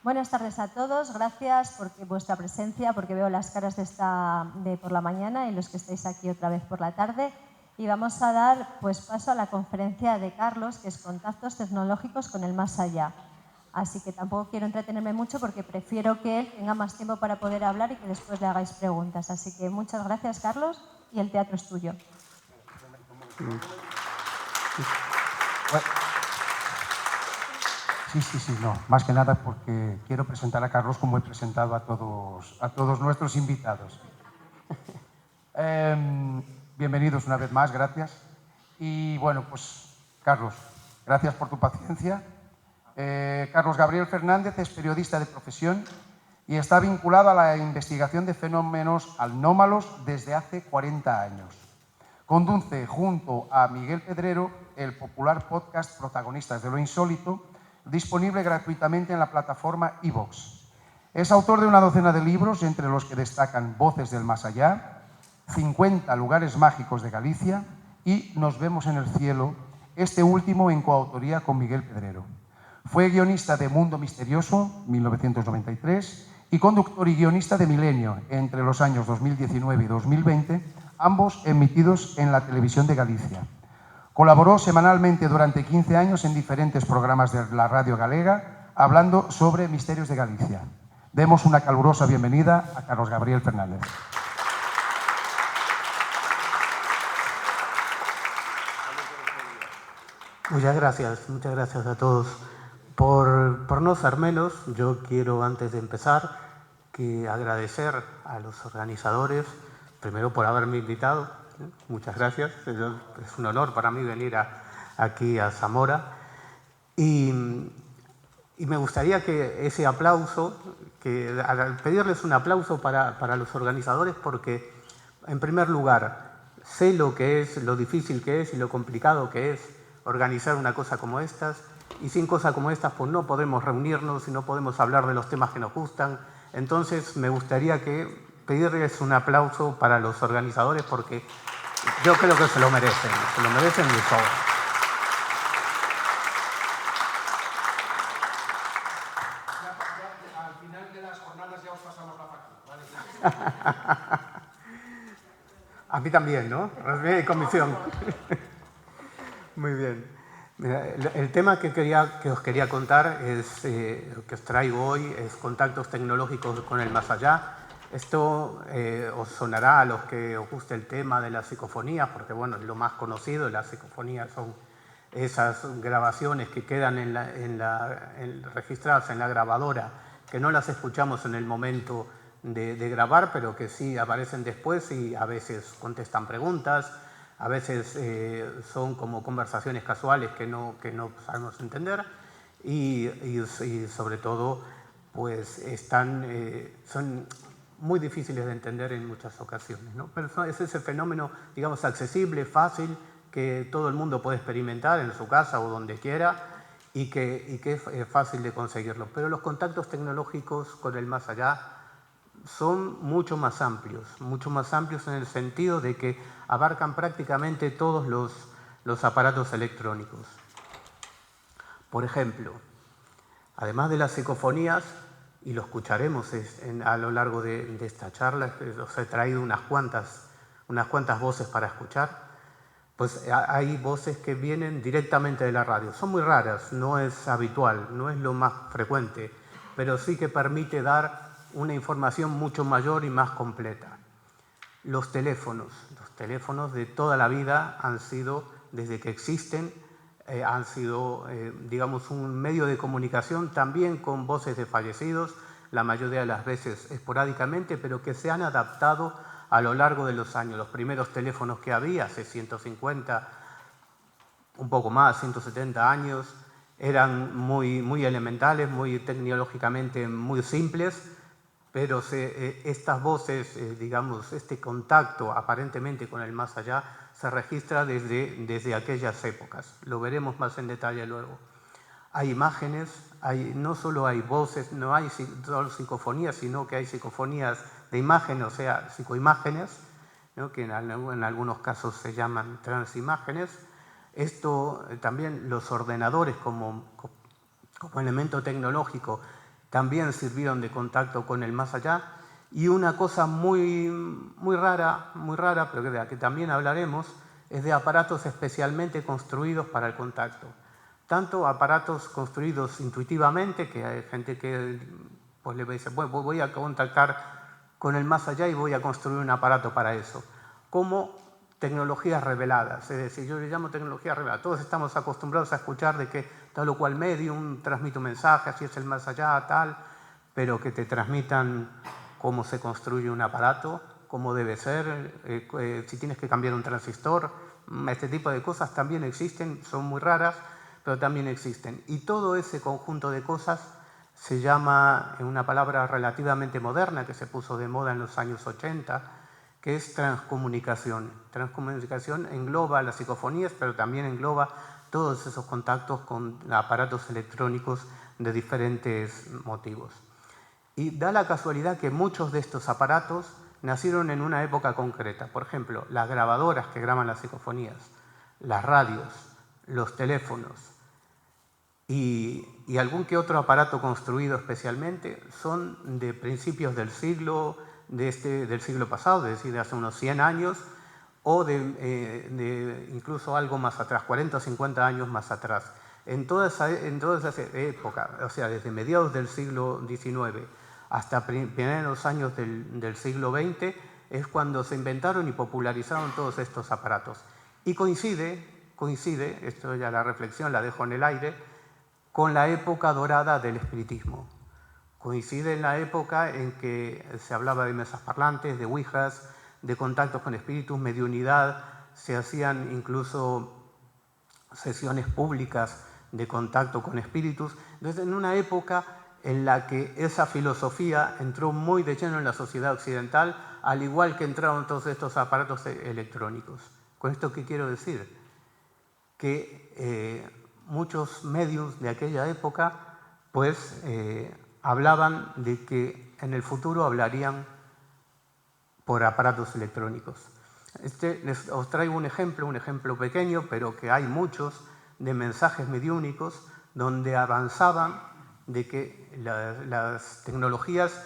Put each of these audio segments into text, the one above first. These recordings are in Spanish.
Buenas tardes a todos, gracias por vuestra presencia, porque veo las caras de por la mañana y los que estáis aquí otra vez por la tarde. Y vamos a dar paso a la conferencia de Carlos, que es Contactos Tecnológicos con el Más Allá. Así que tampoco quiero entretenerme mucho porque prefiero que él tenga más tiempo para poder hablar y que después le hagáis preguntas. Así que muchas gracias, Carlos, y el teatro es tuyo. Sí, no. Más que nada porque quiero presentar a Carlos como he presentado a todos nuestros invitados. Bienvenidos una vez más, gracias. Y bueno, pues Carlos, gracias por tu paciencia. Carlos Gabriel Fernández es periodista de profesión y está vinculado a la investigación de fenómenos anómalos desde hace 40 años. Conduce junto a Miguel Pedrero el popular podcast Protagonistas de lo Insólito, disponible gratuitamente en la plataforma iVoox. Es autor de una docena de libros, entre los que destacan Voces del Más Allá, 50 lugares mágicos de Galicia y Nos vemos en el cielo, este último en coautoría con Miguel Pedrero. Fue guionista de Mundo Misterioso, 1993, y conductor y guionista de Milenio, entre los años 2019 y 2020, ambos emitidos en la televisión de Galicia. Colaboró semanalmente durante 15 años en diferentes programas de la radio galega, hablando sobre misterios de Galicia. Demos una calurosa bienvenida a Carlos Gabriel Fernández. Muchas gracias a todos. Por no ser menos, yo quiero, antes de empezar, agradecer a los organizadores, primero por haberme invitado. Muchas gracias. Es un honor para mí venir aquí a Zamora. Y me gustaría que ese aplauso, pedirles un aplauso para los organizadores, porque, en primer lugar, sé lo que es, lo difícil que es y lo complicado que es organizar una cosa como estas. Y sin cosas como estas, pues no podemos reunirnos y no podemos hablar de los temas que nos gustan. Entonces, me gustaría pedirles un aplauso para los organizadores, porque yo creo que se lo merecen de sobra. Al final de las jornadas ya os pasamos la factura, ¿vale? A mí también, ¿no? Comisión. Muy bien. Mira, el tema que os quería contar que os traigo hoy es Contactos Tecnológicos con el Más Allá. Esto os sonará a los que os guste el tema de las psicofonías, porque bueno, lo más conocido de las psicofonías son esas grabaciones que quedan registradas en la grabadora, que no las escuchamos en el momento de grabar, pero que sí aparecen después y a veces contestan preguntas, a veces son como conversaciones casuales que no sabemos entender y sobre todo pues son muy difíciles de entender en muchas ocasiones, ¿no? Pero es ese fenómeno, digamos, accesible, fácil, que todo el mundo puede experimentar en su casa o donde quiera y que es fácil de conseguirlo. Pero los contactos tecnológicos con el más allá son mucho más amplios en el sentido de que abarcan prácticamente todos los aparatos electrónicos. Por ejemplo, además de las psicofonías, y lo escucharemos a lo largo de esta charla, os he traído unas cuantas voces para escuchar, pues hay voces que vienen directamente de la radio. Son muy raras, no es habitual, no es lo más frecuente, pero sí que permite dar una información mucho mayor y más completa. Los teléfonos de toda la vida han sido, desde que existen, han sido, digamos, un medio de comunicación también con voces de fallecidos, la mayoría de las veces esporádicamente, pero que se han adaptado a lo largo de los años. Los primeros teléfonos que había, hace 150, un poco más, 170 años, eran muy elementales, muy tecnológicamente muy simples, pero estas voces, digamos, este contacto aparentemente con el más allá se registra desde aquellas épocas. Lo veremos más en detalle luego. Hay imágenes, no solo hay voces, no hay solo psicofonías, sino que hay psicofonías de imágenes, o sea, psicoimágenes, ¿no? Que en algunos casos se llaman transimágenes. Esto también los ordenadores como elemento tecnológico también sirvieron de contacto con el más allá. Y una cosa muy rara, pero de la que también hablaremos, es de aparatos especialmente construidos para el contacto. Tanto aparatos construidos intuitivamente, que hay gente que pues, le dice, bueno, voy a contactar con el más allá y voy a construir un aparato para eso, como tecnologías reveladas, es decir, yo le llamo tecnologías reveladas. Todos estamos acostumbrados a escuchar de que tal o cual medium transmite un mensaje, así es el más allá, tal, pero que te transmitan cómo se construye un aparato, cómo debe ser, si tienes que cambiar un transistor, este tipo de cosas también existen, son muy raras, pero también existen. Y todo ese conjunto de cosas se llama, en una palabra relativamente moderna que se puso de moda en los años 80, que es transcomunicación. Transcomunicación engloba las psicofonías, pero también engloba todos esos contactos con aparatos electrónicos de diferentes motivos. Y da la casualidad que muchos de estos aparatos nacieron en una época concreta. Por ejemplo, las grabadoras que graban las psicofonías, las radios, los teléfonos y algún que otro aparato construido especialmente son de principios del siglo pasado, es decir, de hace unos 100 años, o de incluso algo más atrás, 40 o 50 años más atrás. En toda esa época, o sea, desde mediados del siglo XIX hasta primeros años del siglo XX, es cuando se inventaron y popularizaron todos estos aparatos. Y coincide, esto ya la reflexión la dejo en el aire, con la época dorada del espiritismo. Coincide en la época en que se hablaba de mesas parlantes, de ouijas, de contactos con espíritus, mediunidad, se hacían incluso sesiones públicas de contacto con espíritus. Entonces, en una época en la que esa filosofía entró muy de lleno en la sociedad occidental, al igual que entraron todos estos aparatos electrónicos. ¿Con esto qué quiero decir? Que muchos medios de aquella época pues hablaban de que en el futuro hablarían por aparatos electrónicos. Os traigo un ejemplo pequeño, pero que hay muchos, de mensajes mediúnicos donde avanzaban de que las tecnologías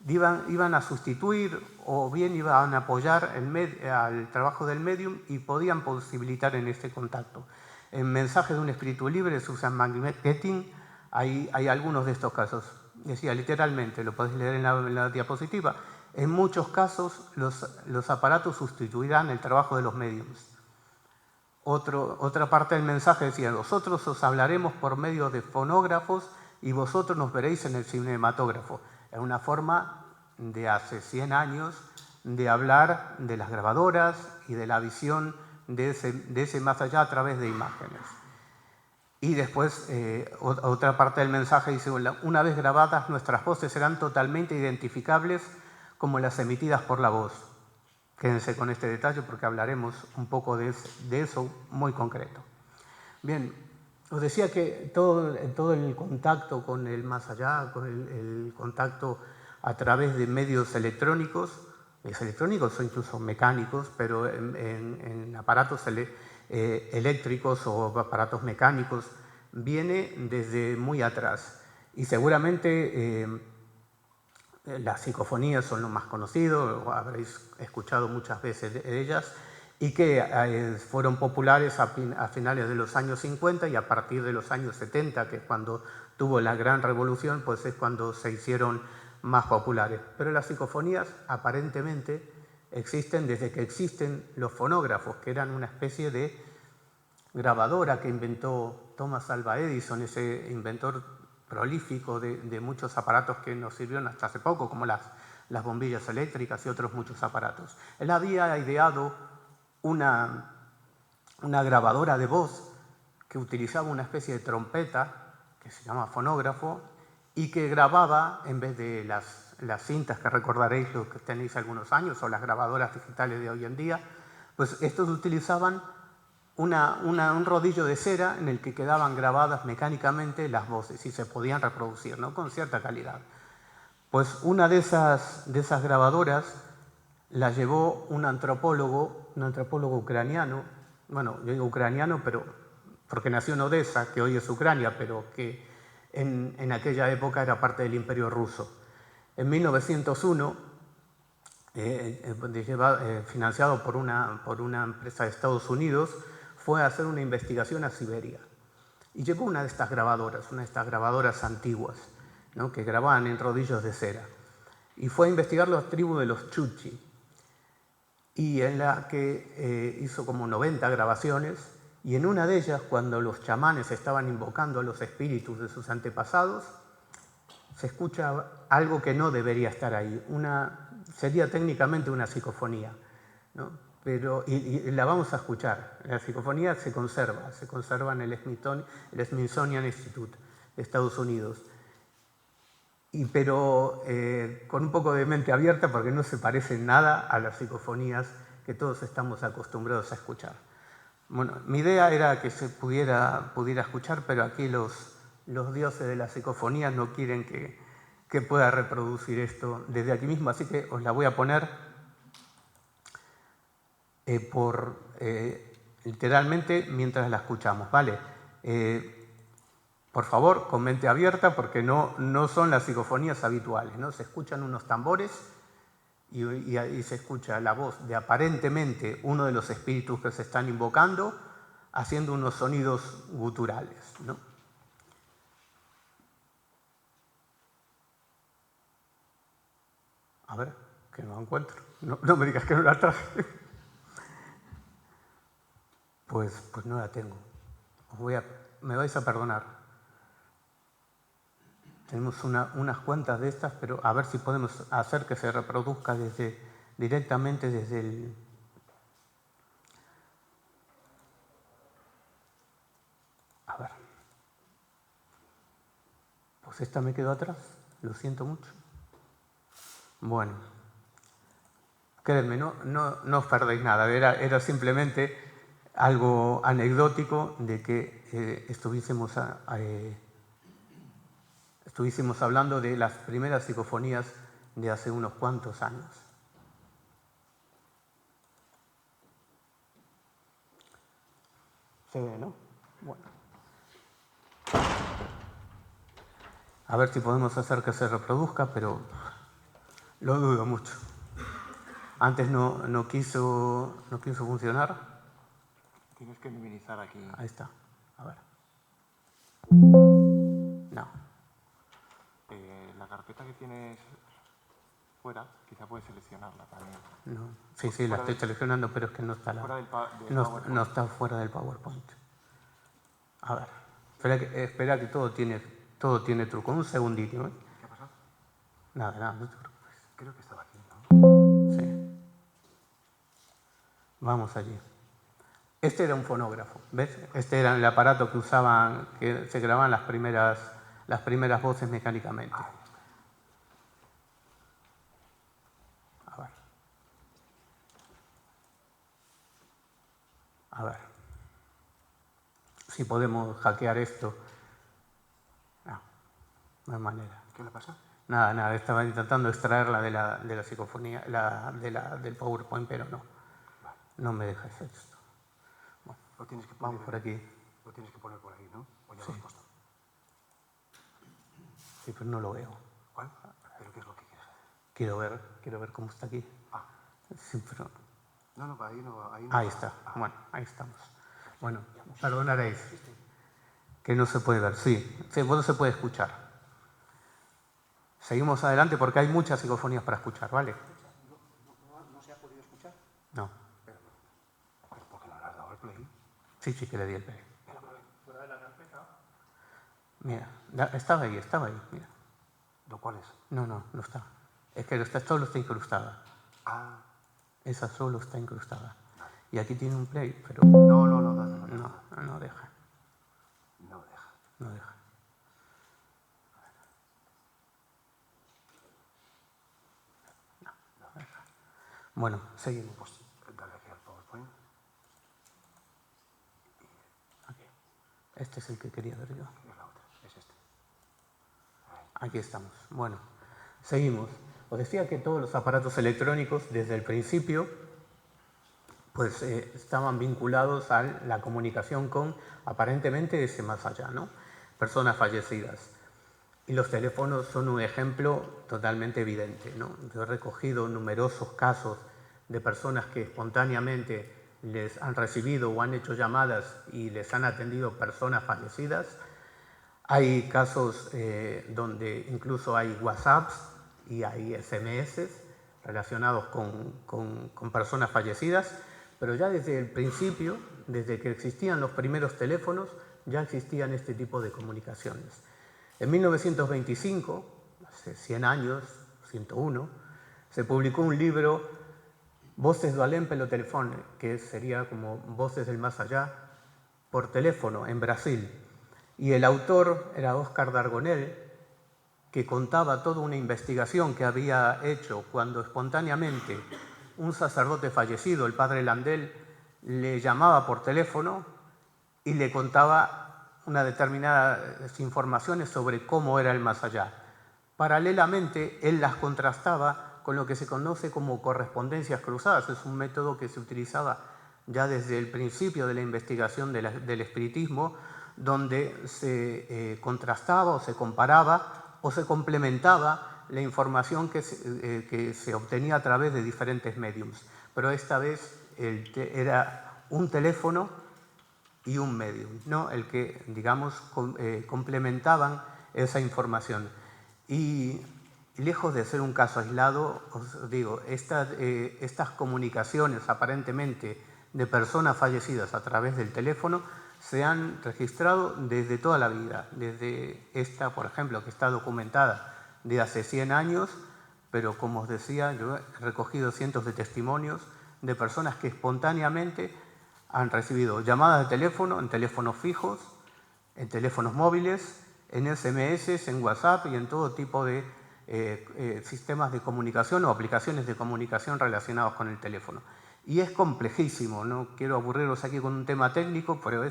iban a sustituir o bien iban a apoyar al trabajo del medium y podían posibilitar en este contacto. En Mensaje de un espíritu libre, Susan McGettin, hay algunos de estos casos. Decía literalmente, lo podéis leer en la diapositiva, en muchos casos los aparatos sustituirán el trabajo de los mediums. Otra parte del mensaje decía, nosotros os hablaremos por medio de fonógrafos y vosotros nos veréis en el cinematógrafo. Es una forma de hace 100 años de hablar de las grabadoras y de la visión de ese más allá a través de imágenes. Y después, otra parte del mensaje dice, una vez grabadas, nuestras voces serán totalmente identificables como las emitidas por la voz. Quédense con este detalle porque hablaremos un poco de eso muy concreto. Bien, os decía que todo el contacto con el más allá, con el contacto a través de medios electrónicos o incluso mecánicos, pero en aparatos eléctricos o aparatos mecánicos, viene desde muy atrás. Y seguramente las psicofonías son lo más conocido, habréis escuchado muchas veces de ellas, y que fueron populares a finales de los años 50 y a partir de los años 70, que es cuando tuvo la gran revolución, pues es cuando se hicieron más populares. Pero las psicofonías aparentemente existen desde que existen los fonógrafos, que eran una especie de grabadora que inventó Thomas Alva Edison, ese inventor prolífico de muchos aparatos que nos sirvieron hasta hace poco, como las bombillas eléctricas y otros muchos aparatos. Él había ideado una grabadora de voz que utilizaba una especie de trompeta que se llama fonógrafo y que grababa, en vez de las cintas que recordaréis los que tenéis algunos años o las grabadoras digitales de hoy en día, pues estos utilizaban un rodillo de cera en el que quedaban grabadas mecánicamente las voces y se podían reproducir, ¿no?, con cierta calidad. Pues una de esas grabadoras la llevó un antropólogo ucraniano, bueno, yo digo ucraniano, pero porque nació en Odessa, que hoy es Ucrania, pero que en aquella época era parte del Imperio Ruso. En 1901, financiado por una empresa de Estados Unidos, fue a hacer una investigación a Siberia. Y llevó una de estas grabadoras antiguas, ¿no?, que grababan en rodillos de cera. Y fue a investigar la tribu de los Chuchi, y en la que hizo como 90 grabaciones, y en una de ellas, cuando los chamanes estaban invocando a los espíritus de sus antepasados, se escucha algo que no debería estar ahí. Sería técnicamente una psicofonía, ¿no? Pero, y la vamos a escuchar. La psicofonía se conserva en el Smithsonian Institute de Estados Unidos. Pero con un poco de mente abierta, porque no se parece en nada a las psicofonías que todos estamos acostumbrados a escuchar. Bueno, mi idea era que se pudiera escuchar, pero aquí los dioses de las psicofonías no quieren que pueda reproducir esto desde aquí mismo, así que os la voy a poner literalmente mientras la escuchamos, ¿vale? Por favor, con mente abierta, porque no son las psicofonías habituales, ¿no? Se escuchan unos tambores y ahí se escucha la voz de aparentemente uno de los espíritus que se están invocando haciendo unos sonidos guturales, ¿no? A ver, que no la encuentro. No me digas que no la traje. Pues no la tengo. Me vais a perdonar. Tenemos unas cuantas de estas, pero a ver si podemos hacer que se reproduzca directamente desde el... A ver. Pues esta me quedó atrás. Lo siento mucho. Bueno. Créanme, no os perdéis nada. Era simplemente algo anecdótico de que estuviésemos hablando de las primeras psicofonías de hace unos cuantos años. Se ve, ¿no? Bueno. A ver si podemos hacer que se reproduzca, pero lo dudo mucho. Antes no quiso funcionar. Tienes que minimizar aquí. Ahí está. A ver. No. La carpeta que tienes fuera, quizá puedes seleccionarla también. No. Sí, la estoy seleccionando, pero es que no está no está fuera del PowerPoint. A ver. Espera que todo tiene truco. Un segundito, ¿eh? ¿Qué ha pasado? Nada, no te preocupes. Creo que estaba aquí, ¿no? Sí. Vamos allí. Este era un fonógrafo, ¿ves? Este era el aparato que usaban, que se grababan las primeras voces mecánicamente. A ver. Si podemos hackear esto. No hay manera. ¿Qué le pasa? Nada, estaba intentando extraerla de la psicofonía, del PowerPoint, pero no. Vale. No me deja hacer esto. Bueno, lo tienes que poner, vamos por aquí. Lo tienes que poner por ahí, ¿no? O ya Sí. lo has puesto. Sí, pero no lo veo. ¿Cuál? ¿Pero qué es lo que quieres hacer? Quiero ver cómo está aquí. Ah. Sí, pero... No, ahí no. Ahí está. Bueno, ahí estamos. Bueno, perdonaréis que no se puede ver. Sí, no se puede escuchar. Seguimos adelante porque hay muchas psicofonías para escuchar, ¿vale? ¿No se ha podido escuchar? No. ¿Pero por qué no le has dado al play? Sí, que le di el play. Fuera de la carpeta. Mira, estaba ahí, mira. ¿Lo cuál es? No está. Es que solo está incrustada. Ah. Esa solo está incrustada. Y aquí tiene un play, pero... No. No deja. No deja. No deja. Bueno, seguimos. Pues dale aquí al PowerPoint. Aquí. Este es el que quería ver yo. Y la otra, es este. Aquí estamos. Bueno, seguimos. Os decía que todos los aparatos electrónicos, desde el principio, pues estaban vinculados a la comunicación con, aparentemente, ese más allá, ¿no? Personas fallecidas. Y los teléfonos son un ejemplo totalmente evidente, ¿no? Yo he recogido numerosos casos de personas que espontáneamente les han recibido o han hecho llamadas y les han atendido personas fallecidas. Hay casos donde incluso hay WhatsApps y hay SMS relacionados con personas fallecidas, pero ya desde el principio, desde que existían los primeros teléfonos, ya existían este tipo de comunicaciones. En 1925, hace 100 años, 101, se publicó un libro, Voces do Além pelo Telefone, que sería como Voces del Más Allá, por teléfono, en Brasil. Y el autor era Oscar Dargonel, que contaba toda una investigación que había hecho cuando espontáneamente un sacerdote fallecido, el padre Landel, le llamaba por teléfono y le contaba unas determinadas informaciones sobre cómo era el más allá. Paralelamente, él las contrastaba con lo que se conoce como correspondencias cruzadas. Es un método que se utilizaba ya desde el principio de la investigación del espiritismo, donde se contrastaba o se comparaba o se complementaba la información que se obtenía a través de diferentes mediums. Pero esta vez era un teléfono y un medium, ¿no? El que, digamos, complementaban esa información. Y lejos de ser un caso aislado, os digo, estas comunicaciones aparentemente de personas fallecidas a través del teléfono se han registrado desde toda la vida, desde esta, por ejemplo, que está documentada de hace 100 años, pero como os decía, yo he recogido cientos de testimonios de personas que espontáneamente han recibido llamadas de teléfono, en teléfonos fijos, en teléfonos móviles, en SMS, en WhatsApp y en todo tipo de sistemas de comunicación o aplicaciones de comunicación relacionados con el teléfono. Y es complejísimo, no quiero aburriros aquí con un tema técnico, pero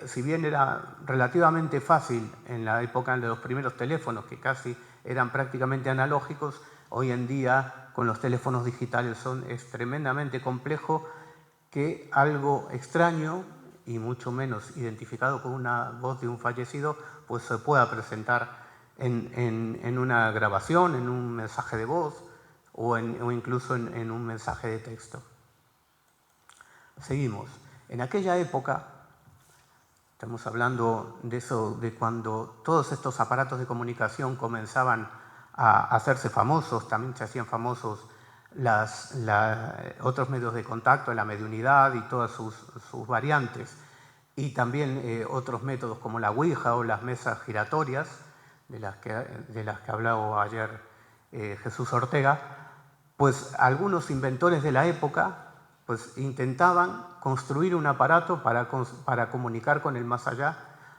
si bien era relativamente fácil en la época de los primeros teléfonos, que casi eran prácticamente analógicos, hoy en día con los teléfonos digitales es tremendamente complejo que algo extraño y mucho menos identificado con una voz de un fallecido, pues se pueda presentar en una grabación, en un mensaje de voz o incluso en un mensaje de texto. Seguimos. En aquella época, estamos hablando de eso, de cuando todos estos aparatos de comunicación comenzaban a hacerse famosos, también se hacían famosos otros medios de contacto, la mediunidad y todas sus variantes, y también otros métodos como la Ouija o las mesas giratorias, de las que hablaba ayer Jesús Ortega, pues algunos inventores de la época pues intentaban construir un aparato para comunicar con el más allá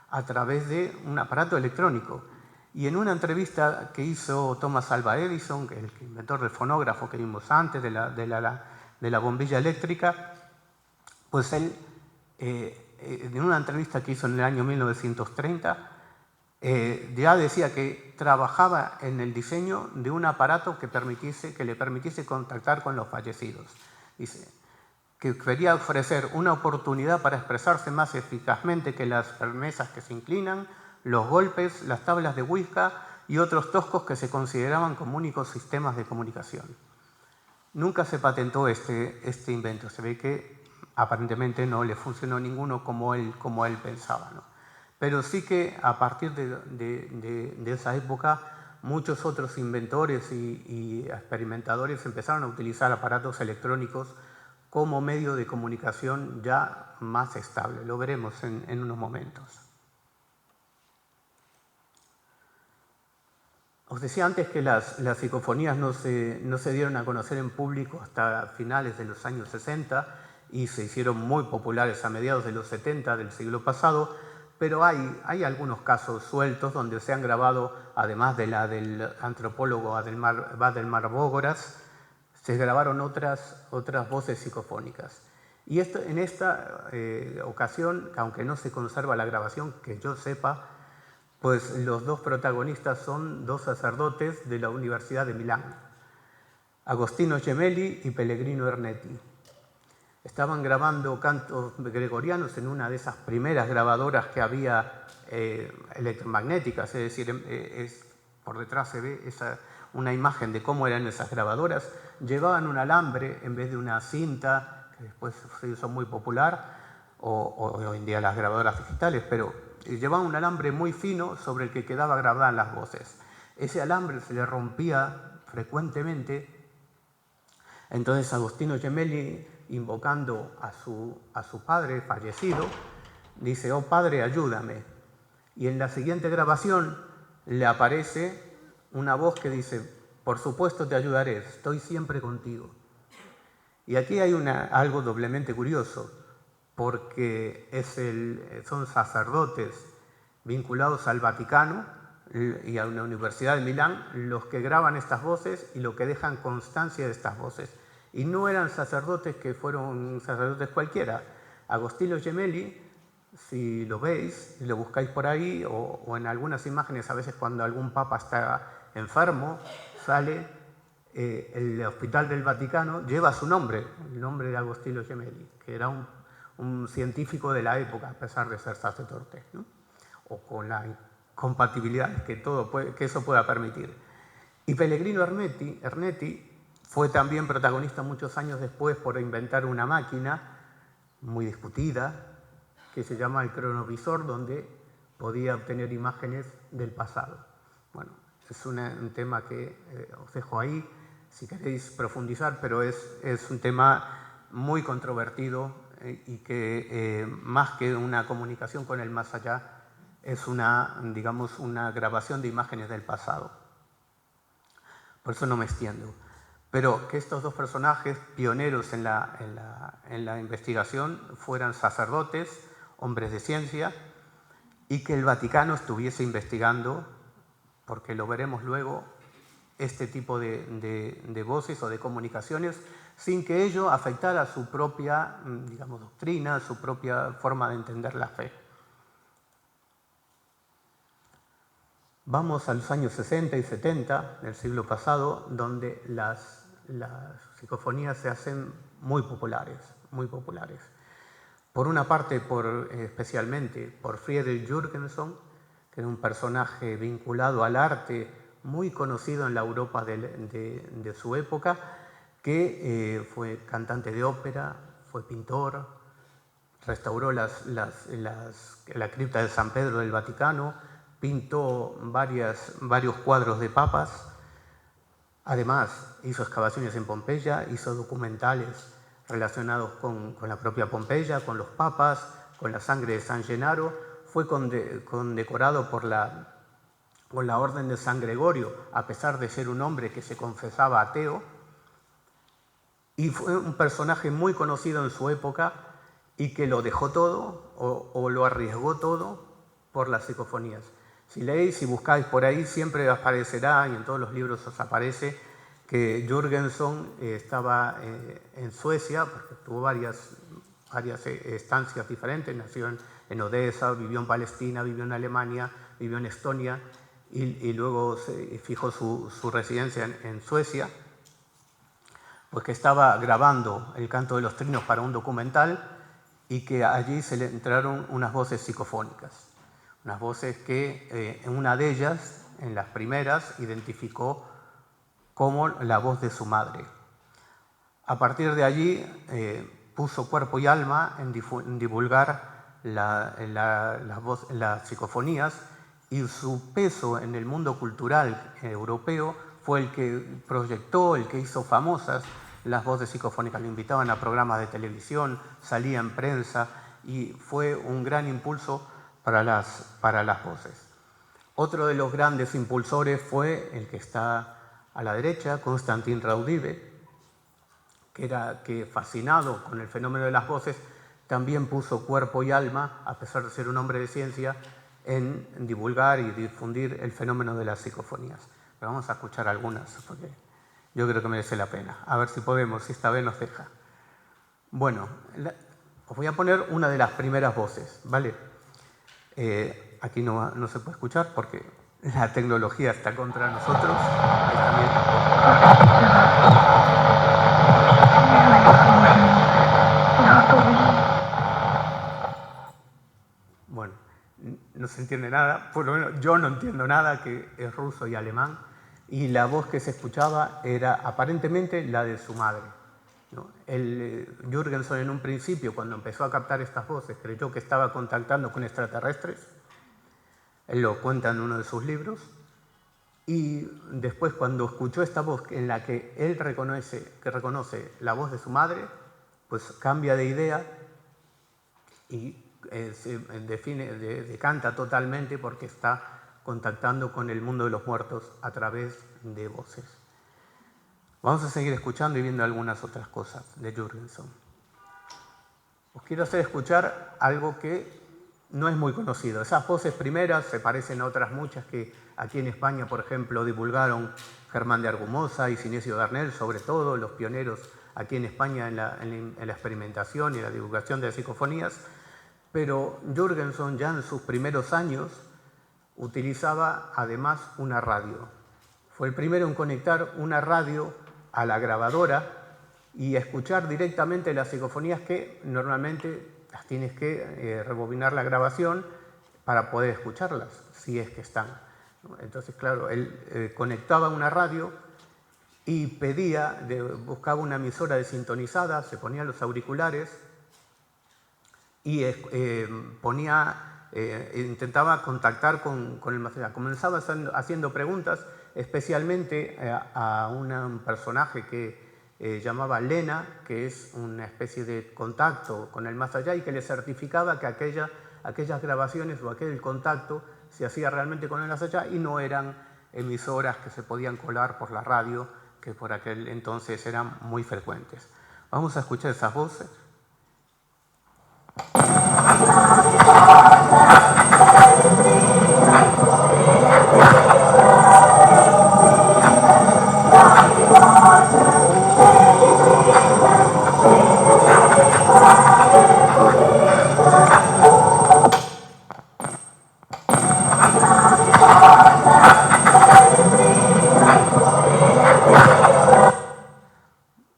a través de un aparato electrónico. Y en una entrevista que hizo Thomas Alva Edison, que es el inventor del fonógrafo que vimos antes, de la bombilla eléctrica, pues él, en una entrevista que hizo en el año 1930, ya decía que trabajaba en el diseño de un aparato que le permitiese contactar con los fallecidos. Dice que quería ofrecer una oportunidad para expresarse más eficazmente que las mesas que se inclinan, los golpes, las tablas de Ouija y otros toscos que se consideraban como únicos sistemas de comunicación. Nunca se patentó este invento. Se ve que aparentemente no le funcionó ninguno como él pensaba, ¿no? Pero sí que a partir de esa época muchos otros inventores y experimentadores empezaron a utilizar aparatos electrónicos como medio de comunicación ya más estable. Lo veremos en unos momentos. Os decía antes que las psicofonías no se dieron a conocer en público hasta finales de los años 60 y se hicieron muy populares a mediados de los 70 del siglo pasado, pero hay algunos casos sueltos donde se han grabado, además de la del antropólogo Adelmar Bógoras, se grabaron otras voces psicofónicas. Y en esta ocasión, aunque no se conserva la grabación, que yo sepa, pues los dos protagonistas son dos sacerdotes de la Universidad de Milán, Agostino Gemelli y Pellegrino Ernetti. Estaban grabando cantos gregorianos en una de esas primeras grabadoras que había electromagnéticas, es decir, por detrás se ve una imagen de cómo eran esas grabadoras. Llevaban un alambre en vez de una cinta, que después se hizo muy popular, o hoy en día las grabadoras digitales, pero llevaban un alambre muy fino sobre el que quedaba grabadas las voces. Ese alambre se le rompía frecuentemente, entonces Agostino Gemelli, invocando a su padre fallecido, dice: «Oh Padre, ayúdame». Y en la siguiente grabación le aparece una voz que dice: «Por supuesto te ayudaré, estoy siempre contigo». Y aquí hay algo doblemente curioso, porque son sacerdotes vinculados al Vaticano y a una Universidad de Milán los que graban estas voces y los que dejan constancia de estas voces. Y no eran sacerdotes que fueron sacerdotes cualquiera. Agostino Gemelli, si lo veis, lo buscáis por ahí, o en algunas imágenes, a veces cuando algún papa está enfermo, sale el Hospital del Vaticano, lleva su nombre, el nombre de Agostino Gemelli, que era un científico de la época, a pesar de ser sacerdote, ¿no? O con la compatibilidad que eso pueda permitir. Y Pellegrino Ernetti fue también protagonista muchos años después por inventar una máquina muy discutida que se llama el cronovisor, donde podía obtener imágenes del pasado. Bueno, es un tema que os dejo ahí si queréis profundizar, pero es un tema muy controvertido y que más que una comunicación con el más allá, es digamos, una grabación de imágenes del pasado. Por eso no me extiendo. Pero que estos dos personajes pioneros en la investigación fueran sacerdotes, hombres de ciencia, y que el Vaticano estuviese investigando, porque lo veremos luego, este tipo de voces o de comunicaciones, sin que ello afectara su propia, digamos, doctrina, su propia forma de entender la fe. Vamos a los años 60 y 70 del siglo pasado, donde las psicofonías se hacen muy populares, muy populares. Por una parte, especialmente por Friedrich Jürgenson, que era un personaje vinculado al arte muy conocido en la Europa de su época, que fue cantante de ópera, fue pintor, restauró la cripta de San Pedro del Vaticano, pintó varios cuadros de papas. Además, hizo excavaciones en Pompeya, hizo documentales relacionados con la propia Pompeya, con los papas, con la sangre de San Gennaro. Fue condecorado por la Orden de San Gregorio, a pesar de ser un hombre que se confesaba ateo. Y fue un personaje muy conocido en su época y que lo dejó todo o lo arriesgó todo por las psicofonías. Si leéis, si buscáis por ahí, siempre aparecerá, y en todos los libros os aparece, que Jürgenson estaba en Suecia, porque tuvo varias estancias diferentes. Nació en Odessa, vivió en Palestina, vivió en Alemania, vivió en Estonia, y luego se fijó su residencia en Suecia, pues que estaba grabando el canto de los trinos para un documental y que allí se le entraron unas voces psicofónicas. Unas voces que en una de ellas, en las primeras, identificó como la voz de su madre. A partir de allí puso cuerpo y alma en divulgar las psicofonías, y su peso en el mundo cultural europeo fue el que proyectó, el que hizo famosas las voces psicofónicas. Lo invitaban a programas de televisión, salía en prensa y fue un gran impulso para las voces. Otro de los grandes impulsores fue el que está a la derecha, Konstantin Raudive, que fascinado con el fenómeno de las voces, también puso cuerpo y alma, a pesar de ser un hombre de ciencia, en divulgar y difundir el fenómeno de las psicofonías. Pero vamos a escuchar algunas, porque yo creo que merece la pena. A ver si podemos, si esta vez nos deja. Bueno, os voy a poner una de las primeras voces, ¿vale? Aquí no se puede escuchar porque la tecnología está contra nosotros. Ahí también. Bueno, no se entiende nada, por lo menos yo no entiendo nada, que es ruso y alemán, y la voz que se escuchaba era aparentemente la de su madre, ¿no? Jürgenson en un principio, cuando empezó a captar estas voces, creyó que estaba contactando con extraterrestres. Él lo cuenta en uno de sus libros. Y después, cuando escuchó esta voz en la que él reconoce la voz de su madre, pues cambia de idea y se decanta totalmente, porque está contactando con el mundo de los muertos a través de voces. Vamos a seguir escuchando y viendo algunas otras cosas de Jürgenson. Os quiero hacer escuchar algo que no es muy conocido. Esas voces primeras se parecen a otras muchas que aquí en España, por ejemplo, divulgaron Germán de Argumosa y Sinesio Darnell, sobre todo los pioneros aquí en España en la experimentación y la divulgación de las psicofonías. Pero Jürgenson, ya en sus primeros años, utilizaba además una radio. Fue el primero en conectar una radio a la grabadora y escuchar directamente las psicofonías, que normalmente las tienes que rebobinar la grabación para poder escucharlas, si es que están. Entonces, claro, él conectaba una radio y buscaba una emisora desintonizada, se ponía los auriculares y intentaba contactar con el material. Comenzaba haciendo preguntas, especialmente a un personaje que llamaba Lena, que es una especie de contacto con el más allá, y que le certificaba que aquellas grabaciones o aquel contacto se hacía realmente con el más allá y no eran emisoras que se podían colar por la radio, que por aquel entonces eran muy frecuentes. Vamos a escuchar esas voces.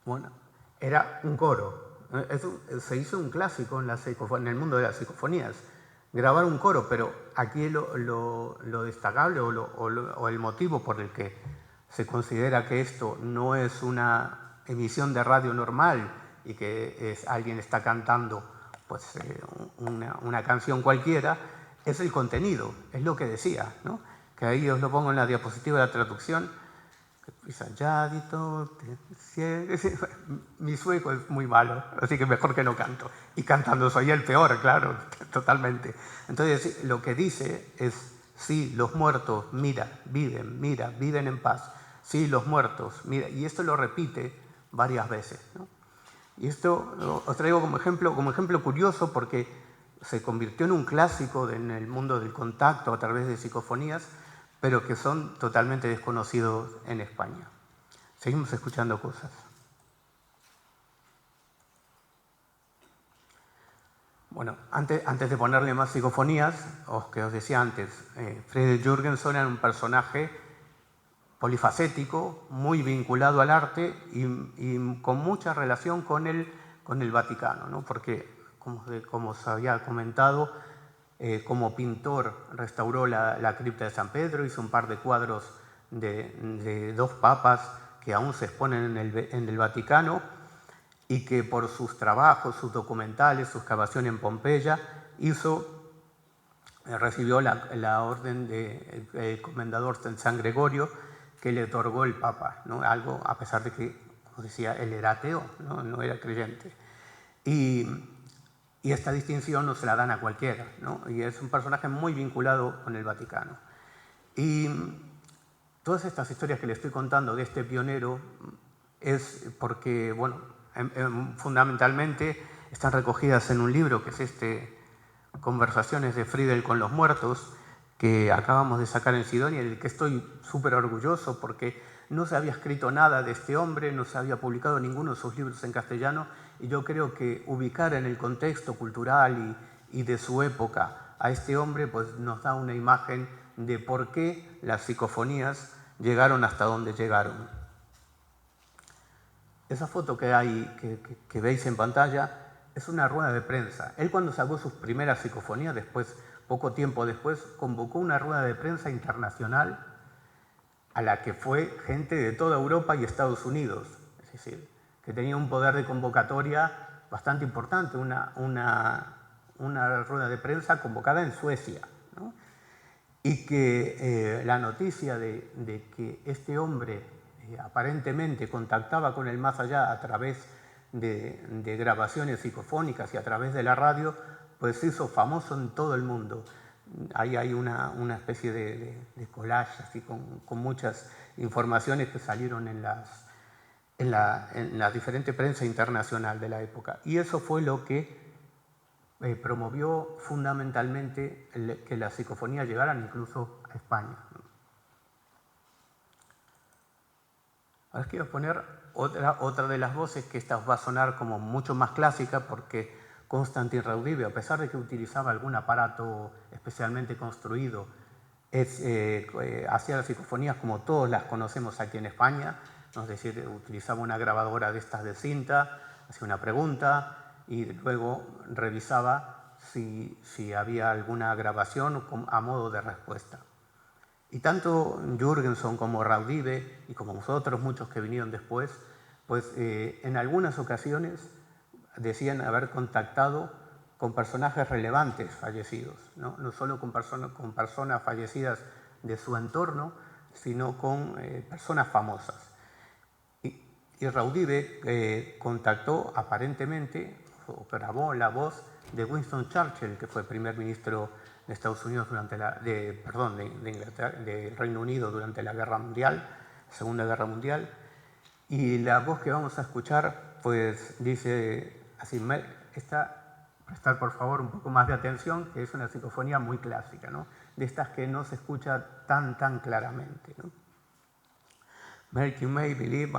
Bueno, era un coro. Eso se hizo un clásico en el mundo de las psicofonías, grabar un coro, pero aquí lo destacable o el motivo por el que se considera que esto no es una emisión de radio normal y que alguien está cantando pues, una canción cualquiera, es el contenido, es lo que decía, ¿no? Que ahí os lo pongo en la diapositiva de la traducción. Mi sueco es muy malo, así que mejor que no canto. Y cantando soy el peor, claro, totalmente. Entonces, lo que dice es: sí, los muertos, viven en paz. Sí, los muertos, mira. Y esto lo repite varias veces, ¿no? Y esto os traigo como ejemplo curioso, porque se convirtió en un clásico en el mundo del contacto a través de psicofonías, pero que son totalmente desconocidos en España. Seguimos escuchando cosas. Bueno, antes de ponerle más psicofonías, que os decía antes, Fredrik Jürgenson era un personaje polifacético, muy vinculado al arte y con mucha relación con el Vaticano, ¿no? Porque, como os había comentado, como pintor restauró la cripta de San Pedro, hizo un par de cuadros de dos papas que aún se exponen en el Vaticano, y que por sus trabajos, sus documentales, su excavación en Pompeya, recibió la orden del comendador San Gregorio, que le otorgó el Papa, ¿no? Algo, a pesar de que, como decía, él era ateo, no era creyente. Y esta distinción no se la dan a cualquiera, ¿no? Y es un personaje muy vinculado con el Vaticano. Y todas estas historias que le estoy contando de este pionero es porque, bueno, fundamentalmente están recogidas en un libro que es Conversaciones de Friedel con los muertos, que acabamos de sacar en Sidonia, y del que estoy súper orgulloso porque no se había escrito nada de este hombre, no se había publicado ninguno de sus libros en castellano, y yo creo que ubicar en el contexto cultural y de su época a este hombre pues nos da una imagen de por qué las psicofonías llegaron hasta donde llegaron. Esa foto que que veis en pantalla es una rueda de prensa. Él, cuando sacó sus primeras psicofonías, poco tiempo después, convocó una rueda de prensa internacional a la que fue gente de toda Europa y Estados Unidos. Es decir, que tenía un poder de convocatoria bastante importante, una rueda de prensa convocada en Suecia, ¿no? Y que la noticia de que este hombre aparentemente contactaba con el más allá a través de grabaciones psicofónicas y a través de la radio, pues se hizo famoso en todo el mundo. Ahí hay una especie de collage así con muchas informaciones que salieron en la diferente prensa internacional de la época. Y eso fue lo que promovió fundamentalmente que las psicofonías llegaran incluso a España. Ahora quiero poner otra de las voces, que esta os va a sonar como mucho más clásica, porque Constantin Raudive, a pesar de que utilizaba algún aparato especialmente construido, hacía las psicofonías como todos las conocemos aquí en España, es decir, utilizaba una grabadora de estas de cinta, hacía una pregunta y luego revisaba si había alguna grabación a modo de respuesta. Y tanto Jürgenson como Raudive, y como vosotros, muchos que vinieron después, pues en algunas ocasiones decían haber contactado con personajes relevantes fallecidos, no solo con personas fallecidas de su entorno, sino con personas famosas. Y Raudive contactó aparentemente, o grabó la voz de Winston Churchill, que fue primer ministro de Estados Unidos de Reino Unido durante la Guerra Mundial, Segunda Guerra Mundial. Y la voz que vamos a escuchar, pues dice así, prestar por favor un poco más de atención, que es una psicofonía muy clásica, ¿no? De estas que no se escucha tan claramente, ¿no? Make you may believe,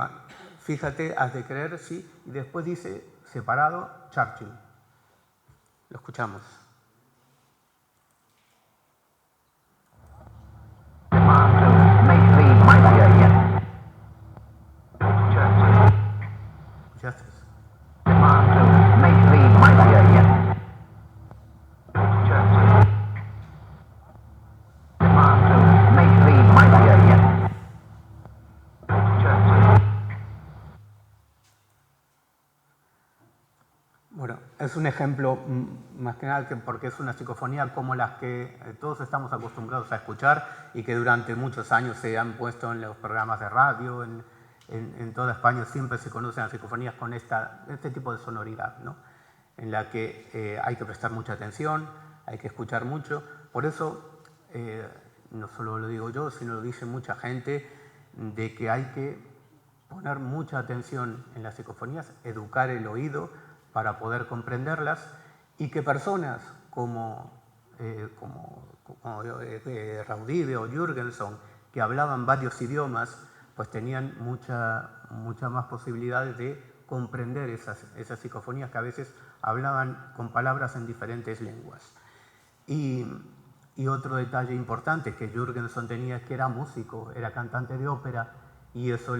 fíjate, has de creer, sí, y después dice, separado, Churchill. Lo escuchamos. Justice. Bueno, es un ejemplo más que nada porque es una psicofonía como las que todos estamos acostumbrados a escuchar y que durante muchos años se han puesto en los programas de radio, en toda España siempre se conocen las psicofonías con este tipo de sonoridad, ¿no? En la que hay que prestar mucha atención, hay que escuchar mucho. Por eso, no solo lo digo yo, sino lo dice mucha gente, de que hay que poner mucha atención en las psicofonías, educar el oído para poder comprenderlas, y que personas como Raudive o Jürgenson, que hablaban varios idiomas, pues tenían mucha más posibilidades de comprender esas psicofonías, que a veces hablaban con palabras en diferentes lenguas. Y otro detalle importante que Jürgenson tenía es que era músico, era cantante de ópera, y eso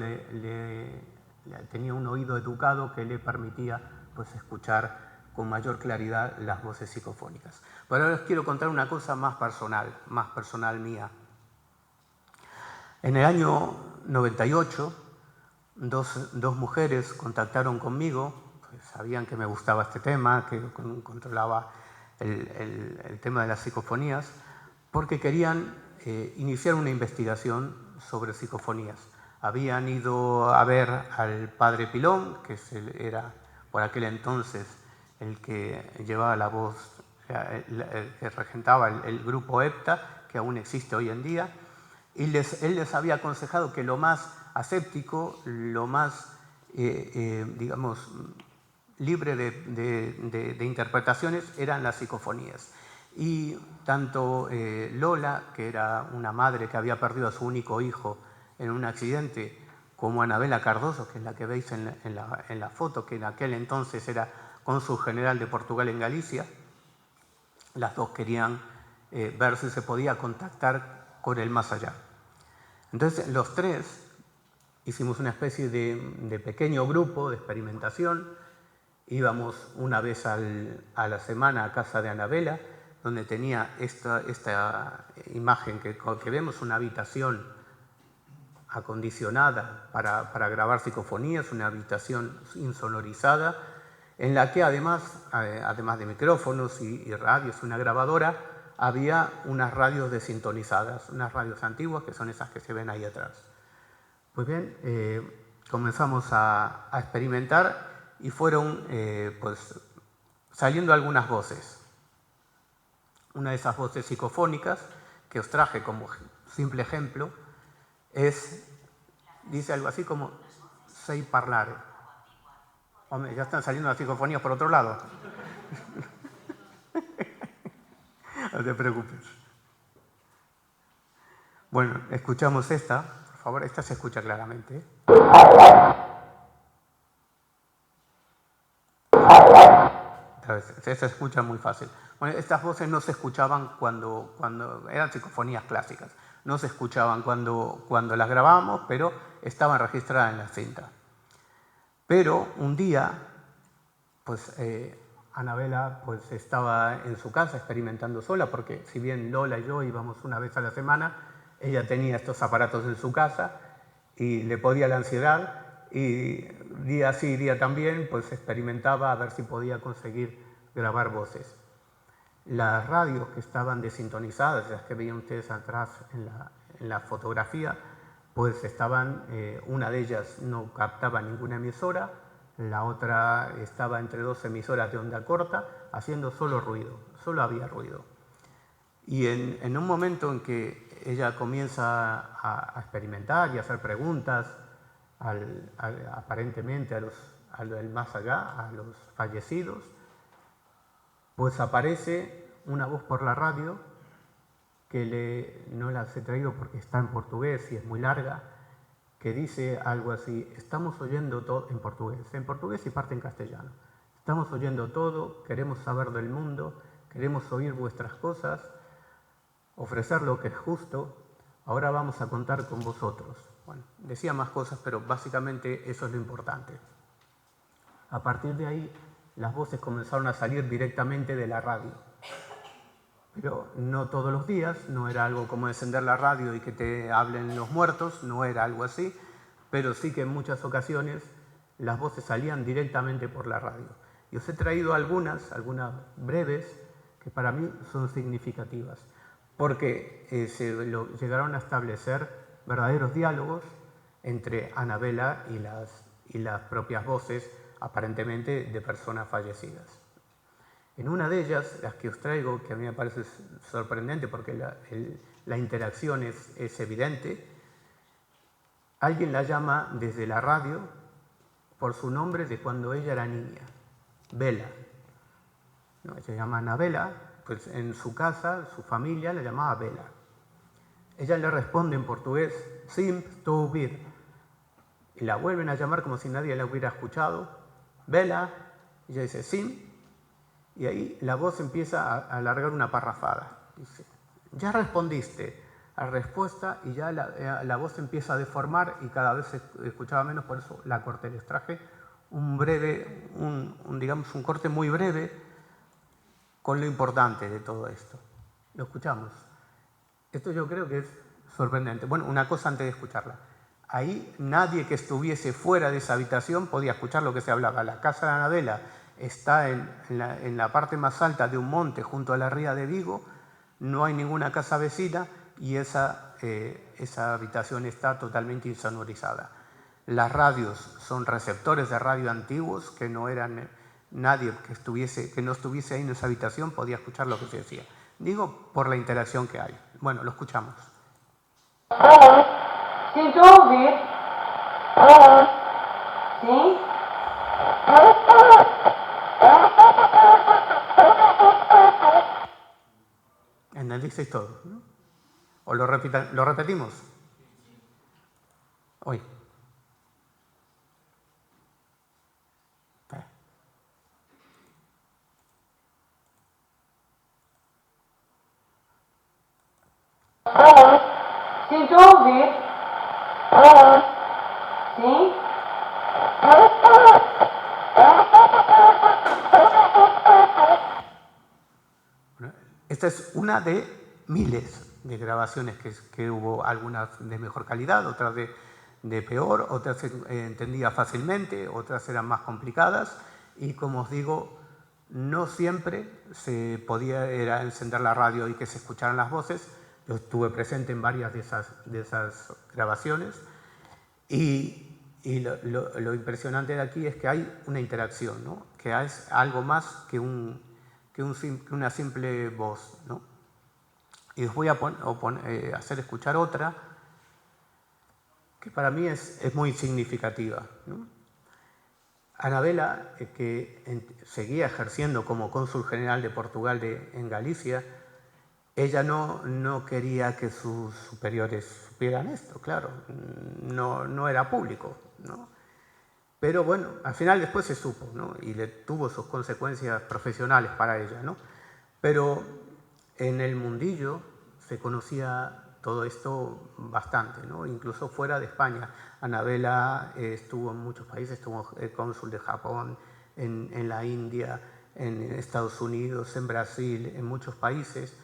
tenía un oído educado que le permitía pues escuchar con mayor claridad las voces psicofónicas. Pero ahora les quiero contar una cosa más personal mía. En el año 98, dos mujeres contactaron conmigo, pues sabían que me gustaba este tema, que controlaba el tema de las psicofonías, porque querían iniciar una investigación sobre psicofonías. Habían ido a ver al padre Pilón, que era por aquel entonces el que llevaba la voz, el que regentaba el grupo EPTA, que aún existe hoy en día, y él les había aconsejado que lo más aséptico, lo más, digamos, libre de interpretaciones eran las psicofonías. Y tanto Lola, que era una madre que había perdido a su único hijo en un accidente, como Anabela Cardoso, que es la que veis en la foto, que en aquel entonces era cónsul general de Portugal en Galicia, las dos querían ver si se podía contactar con el más allá. Entonces los tres hicimos una especie de pequeño grupo de experimentación. Íbamos una vez a la semana a casa de Anabela, donde tenía esta imagen que vemos, una habitación acondicionada para grabar psicofonías, una habitación insonorizada, en la que además de micrófonos y radios, una grabadora, había unas radios desintonizadas, unas radios antiguas, que son esas que se ven ahí atrás. Pues bien, comenzamos a experimentar y fueron pues, saliendo algunas voces. Una de esas voces psicofónicas que os traje como simple ejemplo dice algo así como sei parlare. Hombre, ya están saliendo las psicofonías por otro lado. No te preocupes. Bueno, escuchamos esta. Por favor, esta se escucha claramente. Se escucha muy fácil. Bueno, estas voces no se escuchaban cuando eran psicofonías clásicas. No se escuchaban cuando las grabábamos, pero estaban registradas en la cinta. Pero un día, pues Anabela pues, estaba en su casa experimentando sola, porque si bien Lola y yo íbamos una vez a la semana, ella tenía estos aparatos en su casa y le podía la ansiedad, y día sí, día también, pues experimentaba a ver si podía conseguir grabar voces. Las radios que estaban desintonizadas, las que veían ustedes atrás en la fotografía, pues estaban, una de ellas no captaba ninguna emisora, la otra estaba entre dos emisoras de onda corta, haciendo solo ruido, solo había ruido. Y en un momento en que ella comienza a experimentar y a hacer preguntas, aparentemente al más allá, a los fallecidos, pues aparece una voz por la radio que no las he traído porque está en portugués y es muy larga, que dice algo así: estamos oyendo todo en portugués y parte en castellano. Estamos oyendo todo, queremos saber del mundo, queremos oír vuestras cosas, ofrecer lo que es justo, ahora vamos a contar con vosotros. Bueno, decía más cosas, pero básicamente eso es lo importante. A partir de ahí, las voces comenzaron a salir directamente de la radio. Pero no todos los días, no era algo como encender la radio y que te hablen los muertos, no era algo así, pero sí que en muchas ocasiones las voces salían directamente por la radio. Y os he traído algunas breves, que para mí son significativas, porque llegaron a establecer verdaderos diálogos entre Anabela y las propias voces, aparentemente de personas fallecidas. En una de ellas, las que os traigo, que a mí me parece sorprendente porque la interacción es evidente, alguien la llama desde la radio por su nombre de cuando ella era niña, Bela. ¿No? Ella se llama Anabela, pues en su casa, su familia la llamaba Bela. Ella le responde en portugués: sim, estou a ouvir. Y la vuelven a llamar como si nadie la hubiera escuchado: Bela. Y ella dice: sim. Y ahí la voz empieza a alargar una parrafada. Dice: ya respondiste a respuesta, y ya la voz empieza a deformar y cada vez se escuchaba menos, por eso la corté. Les traje digamos, un corte muy breve con lo importante de todo esto. Lo escuchamos. Esto yo creo que es sorprendente. Bueno, una cosa antes de escucharla. Ahí nadie que estuviese fuera de esa habitación podía escuchar lo que se hablaba. La casa de Anabela está en la parte más alta de un monte junto a la ría de Vigo, no hay ninguna casa vecina y esa habitación está totalmente insonorizada. Las radios son receptores de radio antiguos, que no eran nadie que no estuviese ahí en esa habitación podía escuchar lo que se decía. Digo, por la interacción que hay. Bueno, lo escuchamos. Sim, estou a ouvir. Sim? final dices todo, ¿no? ¿O lo repetimos? Hoy. Sinto ouvir. Sim? Bueno, esta es una de miles de grabaciones que hubo, algunas de mejor calidad, otras de peor, otras se entendía fácilmente, otras eran más complicadas y, como os digo, no siempre se podía era encender la radio y que se escucharan las voces. Yo estuve presente en varias de esas grabaciones y lo impresionante de aquí es que hay una interacción, ¿no? Que es algo más que una simple voz, ¿no? Y os voy a hacer escuchar otra que para mí es muy significativa, ¿no? Anabela, que seguía ejerciendo como cónsul general de Portugal en Galicia, ella no quería que sus superiores supieran esto, claro, no era público, ¿no? Pero bueno, al final después se supo, ¿no? Y tuvo sus consecuencias profesionales para ella, ¿no? Pero en el mundillo se conocía todo esto bastante, ¿no? Incluso fuera de España. Anabela estuvo en muchos países, estuvo cónsul de Japón, en la India, en Estados Unidos, en Brasil, en muchos países.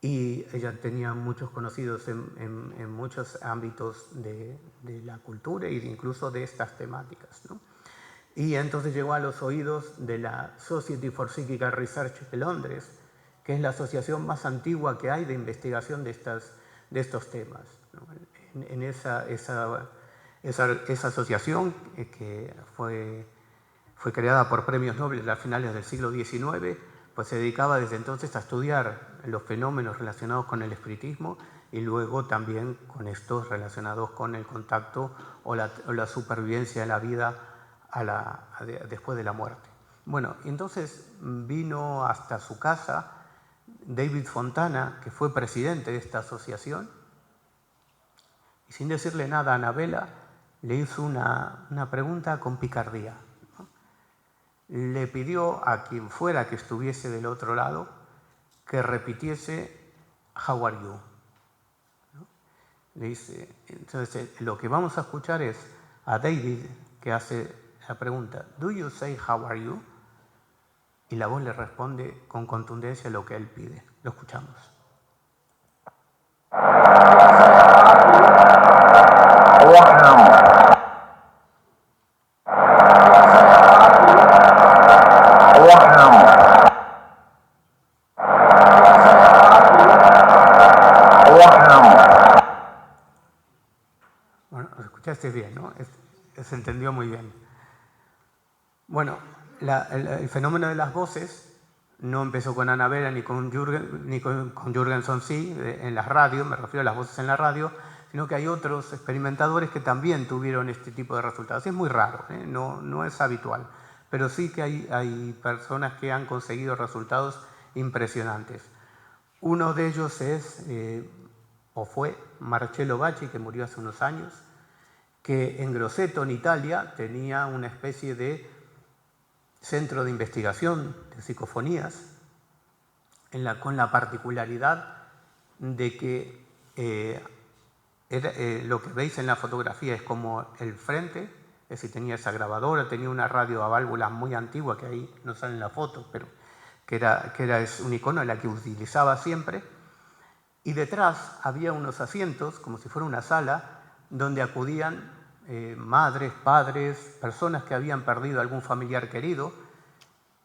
Y ella tenía muchos conocidos en muchos ámbitos de la cultura e incluso de estas temáticas, ¿no? Y entonces llegó a los oídos de la Society for Psychical Research de Londres, que es la asociación más antigua que hay de investigación de estos temas, ¿no? En esa asociación, que fue creada por premios Nobel a finales del siglo XIX, pues se dedicaba desde entonces a estudiar los fenómenos relacionados con el espiritismo y luego también con estos relacionados con el contacto o la supervivencia de la vida después de la muerte. Bueno, entonces vino hasta su casa David Fontana, que fue presidente de esta asociación, y sin decirle nada a Anabela, le hizo una pregunta con picardía, ¿no? Le pidió a quien fuera que estuviese del otro lado que repitiese "How are you?", ¿no? Le dice, entonces lo que vamos a escuchar es a David que hace la pregunta "Do you say how are you?", y la voz le responde con contundencia lo que él pide. Lo escuchamos. Bueno, lo escuchaste bien, ¿no? Se entendió muy bien. Bueno, el fenómeno de las voces no empezó con Anabela ni con Jürgenson, sí, en las radios, me refiero a las voces en la radio, sino que hay otros experimentadores que también tuvieron este tipo de resultados. Es muy raro, ¿eh? No es habitual, pero sí que hay personas que han conseguido resultados impresionantes. Uno de ellos fue Marcello Bacci, que murió hace unos años, que en Grosseto, en Italia, tenía una especie de centro de investigación de psicofonías, con la particularidad de que lo que veis en la fotografía es como el frente, es decir, tenía esa grabadora, tenía una radio a válvulas muy antigua, que ahí no sale en la foto, pero es un icono en la que utilizaba siempre, y detrás había unos asientos, como si fuera una sala, donde acudían madres, padres, personas que habían perdido algún familiar querido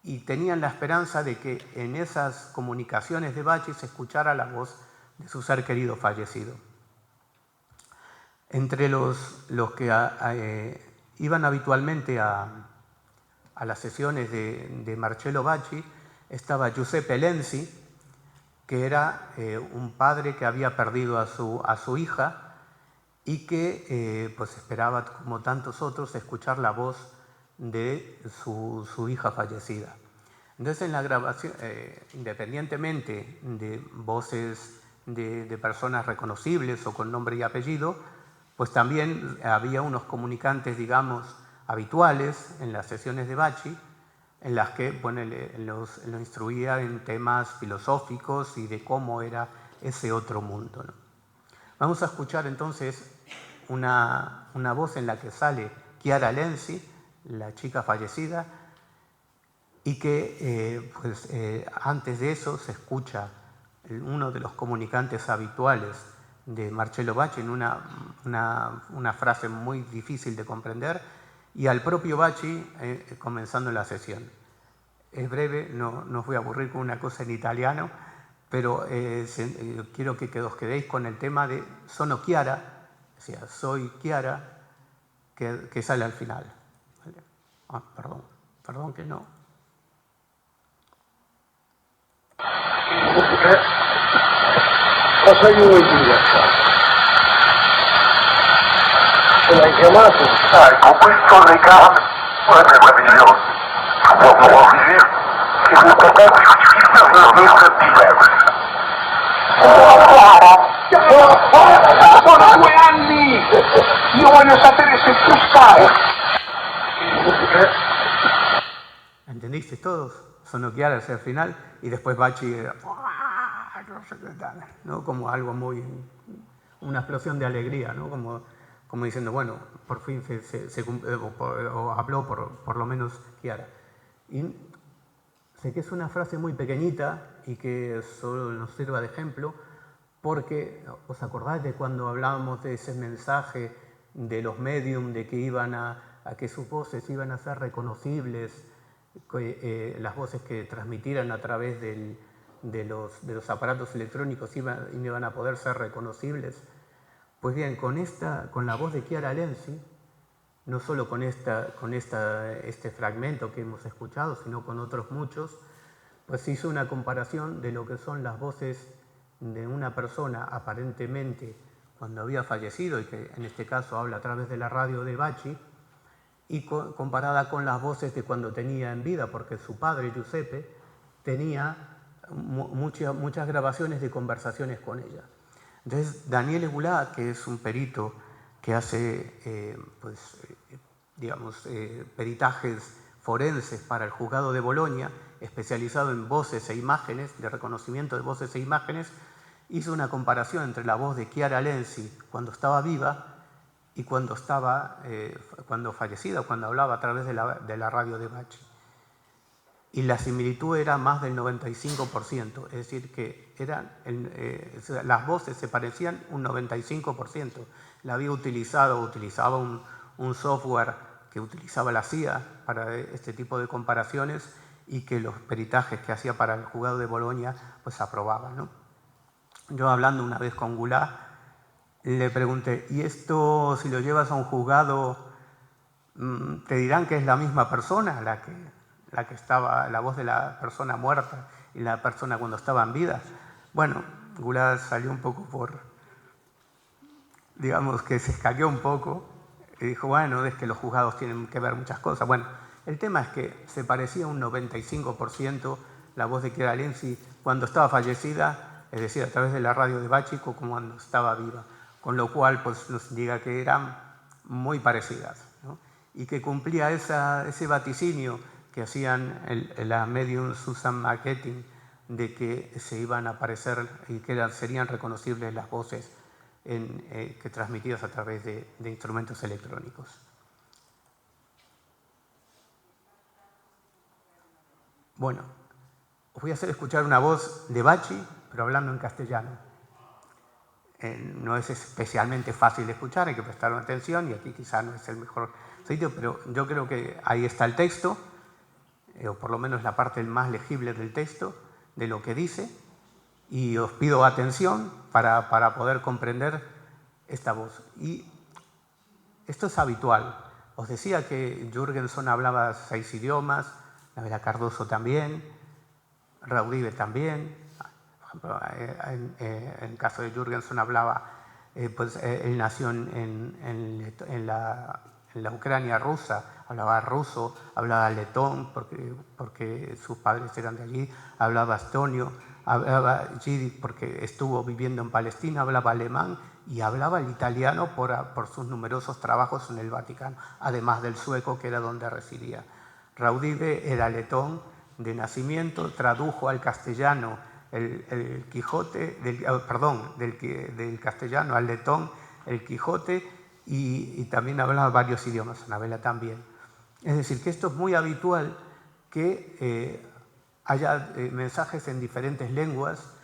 y tenían la esperanza de que en esas comunicaciones de Bacci se escuchara la voz de su ser querido fallecido. Entre los que iban habitualmente a las sesiones de Marcello Bacci estaba Giuseppe Lenzi, que era un padre que había perdido a su hija y que pues esperaba, como tantos otros, escuchar la voz de su hija fallecida. Entonces en la grabación, independientemente de voces de personas reconocibles o con nombre y apellido, pues también había unos comunicantes, digamos, habituales en las sesiones de Bachi, en las que bueno, los instruía en temas filosóficos y de cómo era ese otro mundo, ¿no? Vamos a escuchar entonces una voz en la que sale Chiara Lenzi, la chica fallecida, y que antes de eso se escucha uno de los comunicantes habituales de Marcello Bachi en una frase muy difícil de comprender, y al propio Bachi comenzando la sesión. Es breve, no os voy a aburrir con una cosa en italiano, pero quiero que os quedéis con el tema de sono Chiara, o sea, soy Chiara, que sale al final. ¿Vale? Perdón que no. Cosa gli vuoi dire? Se l'hai chiamato? Con questo legame non è meraviglioso. Può dire che questo è diverso. Sono 2 anni! Io voglio sapere se tu stai. ¿Entendiste todos? Sono Chiara hacia el final y después Bachi ¿no? Como algo muy, una explosión de alegría, ¿no? Como diciendo, bueno, por fin se cumplió, o habló por lo menos Chiara. Y sé que es una frase muy pequeñita y que solo nos sirva de ejemplo, porque os acordáis de cuando hablábamos de ese mensaje de los medium, de que iban a que sus voces iban a ser reconocibles, las voces que transmitieran a través de los aparatos electrónicos iban a poder ser reconocibles. Pues bien, con la voz de Chiara Lenzi, no solo con este fragmento que hemos escuchado, sino con otros muchos, pues se hizo una comparación de lo que son las voces de una persona aparentemente cuando había fallecido, y que en este caso habla a través de la radio de Bachi, y comparada con las voces de cuando tenía en vida, porque su padre, Giuseppe, tenía muchas grabaciones de conversaciones con ella. Entonces, Daniele Goulart, que es un perito que hace, peritajes forenses para el juzgado de Bolonia, especializado en voces e imágenes, de reconocimiento de voces e imágenes, hizo una comparación entre la voz de Chiara Lenzi cuando estaba viva y cuando fallecida, cuando hablaba a través de la radio de Bachi. Y la similitud era más del 95%, es decir, que las voces se parecían un 95%. La había utilizaba un software que utilizaba la CIA para este tipo de comparaciones, y que los peritajes que hacía para el juzgado de Bolonia pues aprobaban, ¿no? Yo, hablando una vez con Goulart, le pregunté, ¿y esto si lo llevas a un juzgado te dirán que es la misma persona la que estaba, la voz de la persona muerta y la persona cuando estaba en vida? Bueno, Goulart salió un poco digamos que se escaqueó un poco y dijo, bueno, es que los juzgados tienen que ver muchas cosas. Bueno, el tema es que se parecía un 95% la voz de Chiara Lenzi cuando estaba fallecida, es decir, a través de la radio de Bachi, como cuando estaba viva, con lo cual pues nos diga que eran muy parecidas, ¿no? Y que cumplía ese vaticinio que hacían la medium Susan Marketing, de que se iban a aparecer y que serían reconocibles las voces que transmitidas a través de instrumentos electrónicos. Bueno, os voy a hacer escuchar una voz de Bachi, pero hablando en castellano. No es especialmente fácil de escuchar, hay que prestar atención, y aquí quizá no es el mejor sitio, pero yo creo que ahí está el texto, o por lo menos la parte más legible del texto, de lo que dice, y os pido atención para poder comprender esta voz. Y esto es habitual. Os decía que Jürgenson hablaba 6 idiomas, Navera Cardoso también, Rauribe también. Por ejemplo, en el caso de Jürgenson hablaba, él nació en la Ucrania rusa, hablaba ruso, hablaba letón, porque sus padres eran de allí, hablaba estonio, hablaba yiddish porque estuvo viviendo en Palestina, hablaba alemán y hablaba el italiano por sus numerosos trabajos en el Vaticano, además del sueco, que era donde residía. Raudive era letón de nacimiento, tradujo al castellano el Quijote, del castellano al letón el Quijote, y también hablaba varios idiomas, Anabela también. Es decir, que esto es muy habitual, que haya mensajes en diferentes lenguas,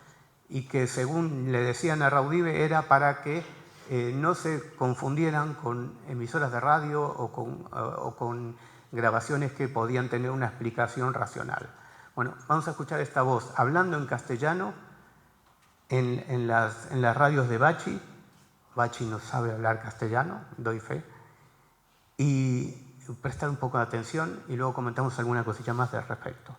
y que, según le decían a Raudive, era para que no se confundieran con emisoras de radio o con grabaciones que podían tener una explicación racional. Bueno, vamos a escuchar esta voz hablando en castellano en las radios de Bachi. Bachi no sabe hablar castellano, doy fe. Y prestar un poco de atención y luego comentamos alguna cosilla más al respecto.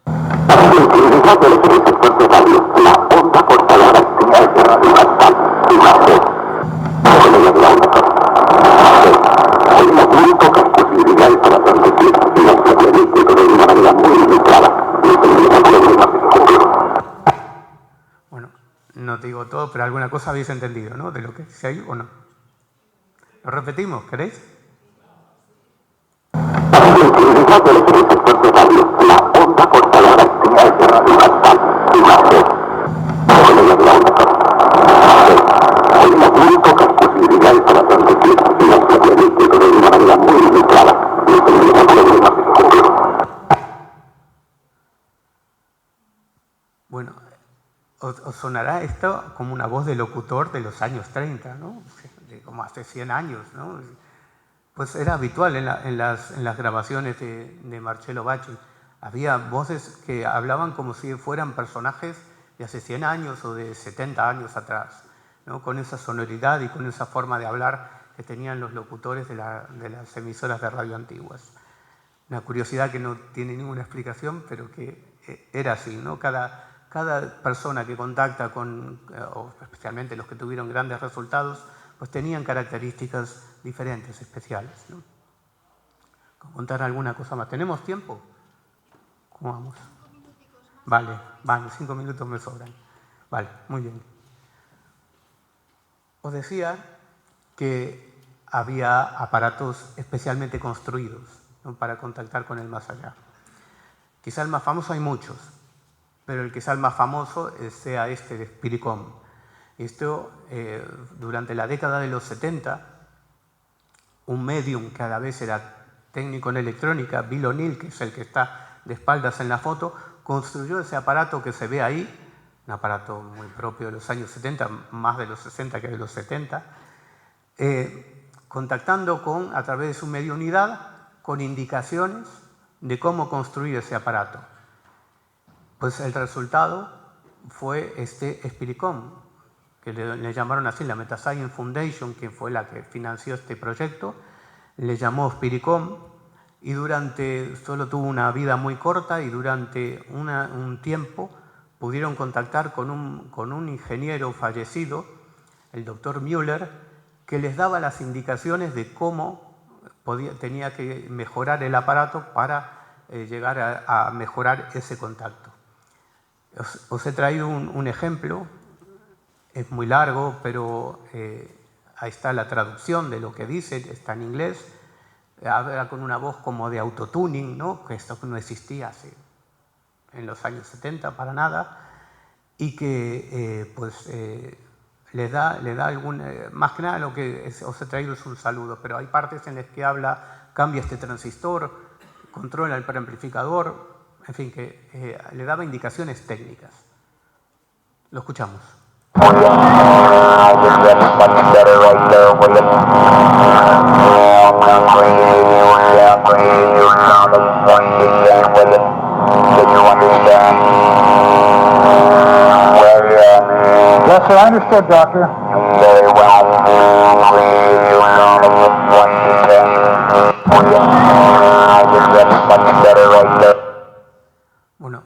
Bueno, no te digo todo, pero alguna cosa habéis entendido, ¿no? De lo que dice ahí o no. ¿Lo repetimos? ¿Queréis? Bueno, os sonará esto como una voz de locutor de los años 30, ¿no? Como hace 100 años, ¿no? Pues era habitual en las grabaciones de Marcello Bacci. Había voces que hablaban como si fueran personajes de hace 100 años o de 70 años atrás, ¿no? Con esa sonoridad y con esa forma de hablar que tenían los locutores de las emisoras de radio antiguas. Una curiosidad que no tiene ninguna explicación, pero que era así, ¿no? Cada persona que contacta o especialmente los que tuvieron grandes resultados, pues tenían características diferentes, especiales, ¿no? Contar alguna cosa más. ¿Tenemos tiempo? ¿Cómo vamos? Vale, 5 minutos me sobran. Vale, muy bien. Os decía que había aparatos especialmente construidos, ¿no? Para contactar con el más allá. Quizá el más famoso, hay muchos, pero el quizá el más famoso sea este de Spiricom. Esto, durante la década de los 70, un medium que a la vez era técnico en electrónica, Bill O'Neill, que es el que está de espaldas en la foto, construyó ese aparato que se ve ahí, un aparato muy propio de los años 70, más de los 60 que de los 70, contactando a través de su mediunidad, con indicaciones de cómo construir ese aparato. Pues el resultado fue este Spiricom, que le llamaron así, la Metascience Foundation, que fue la que financió este proyecto, le llamó Spiricom, y solo tuvo una vida muy corta, y durante un tiempo pudieron contactar con un ingeniero fallecido, el doctor Müller, que les daba las indicaciones de cómo tenía que mejorar el aparato para llegar a mejorar ese contacto. Os he traído un ejemplo. Es muy largo, pero ahí está la traducción de lo que dice, está en inglés. Habla con una voz como de autotuning, ¿no? Que esto no existía en los años 70 para nada, y que le da más que nada lo que os he traído es un saludo, pero hay partes en las que habla, cambia este transistor, controla el preamplificador, en fin, que le daba indicaciones técnicas. Lo escuchamos. Yes, sir, I understood, doctor. Very well. Bueno,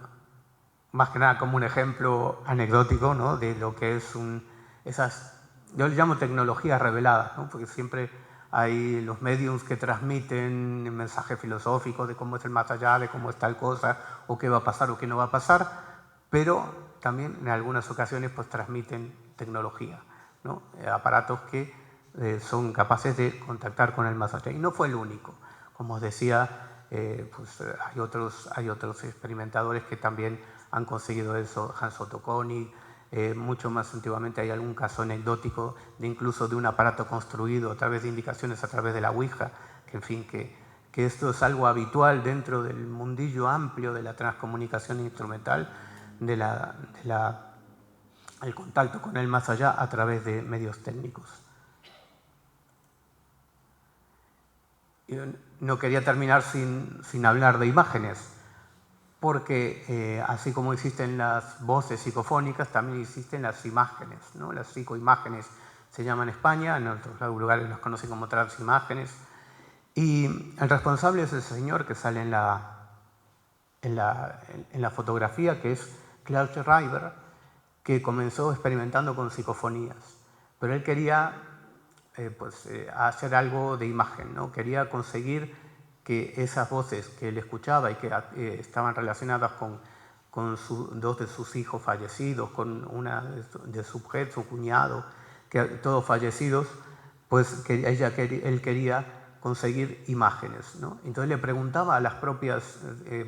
más que nada como un ejemplo anecdótico, ¿no? De lo que es yo le llamo tecnologías reveladas, ¿no? Porque siempre hay los mediums que transmiten mensajes filosóficos de cómo es el más allá, de cómo es tal cosa, o qué va a pasar o qué no va a pasar, pero también en algunas ocasiones pues transmiten tecnología, ¿no? Aparatos que son capaces de contactar con el más allá. Y no fue el único. Como os decía, pues hay otros experimentadores que también han conseguido eso, Hans Otto Konig. Mucho más antiguamente hay algún caso anecdótico de incluso de un aparato construido a través de indicaciones a través de la Ouija, que en fin, que esto es algo habitual dentro del mundillo amplio de la transcomunicación instrumental, el contacto con el más allá a través de medios técnicos. Yo no quería terminar sin hablar de imágenes, porque así como existen las voces psicofónicas, también existen las imágenes, ¿no? Las psicoimágenes se llaman en España, en otros lugares las conocen como transimágenes. Y el responsable es el señor que sale en la fotografía, que es Klaus Schreiber, que comenzó experimentando con psicofonías. Pero él quería hacer algo de imagen, ¿no? Quería conseguir que esas voces que él escuchaba y que estaban relacionadas con dos de sus hijos fallecidos, con una de su mujer, su cuñado, que todos fallecidos, pues él quería conseguir imágenes, ¿no? Entonces le preguntaba a las propias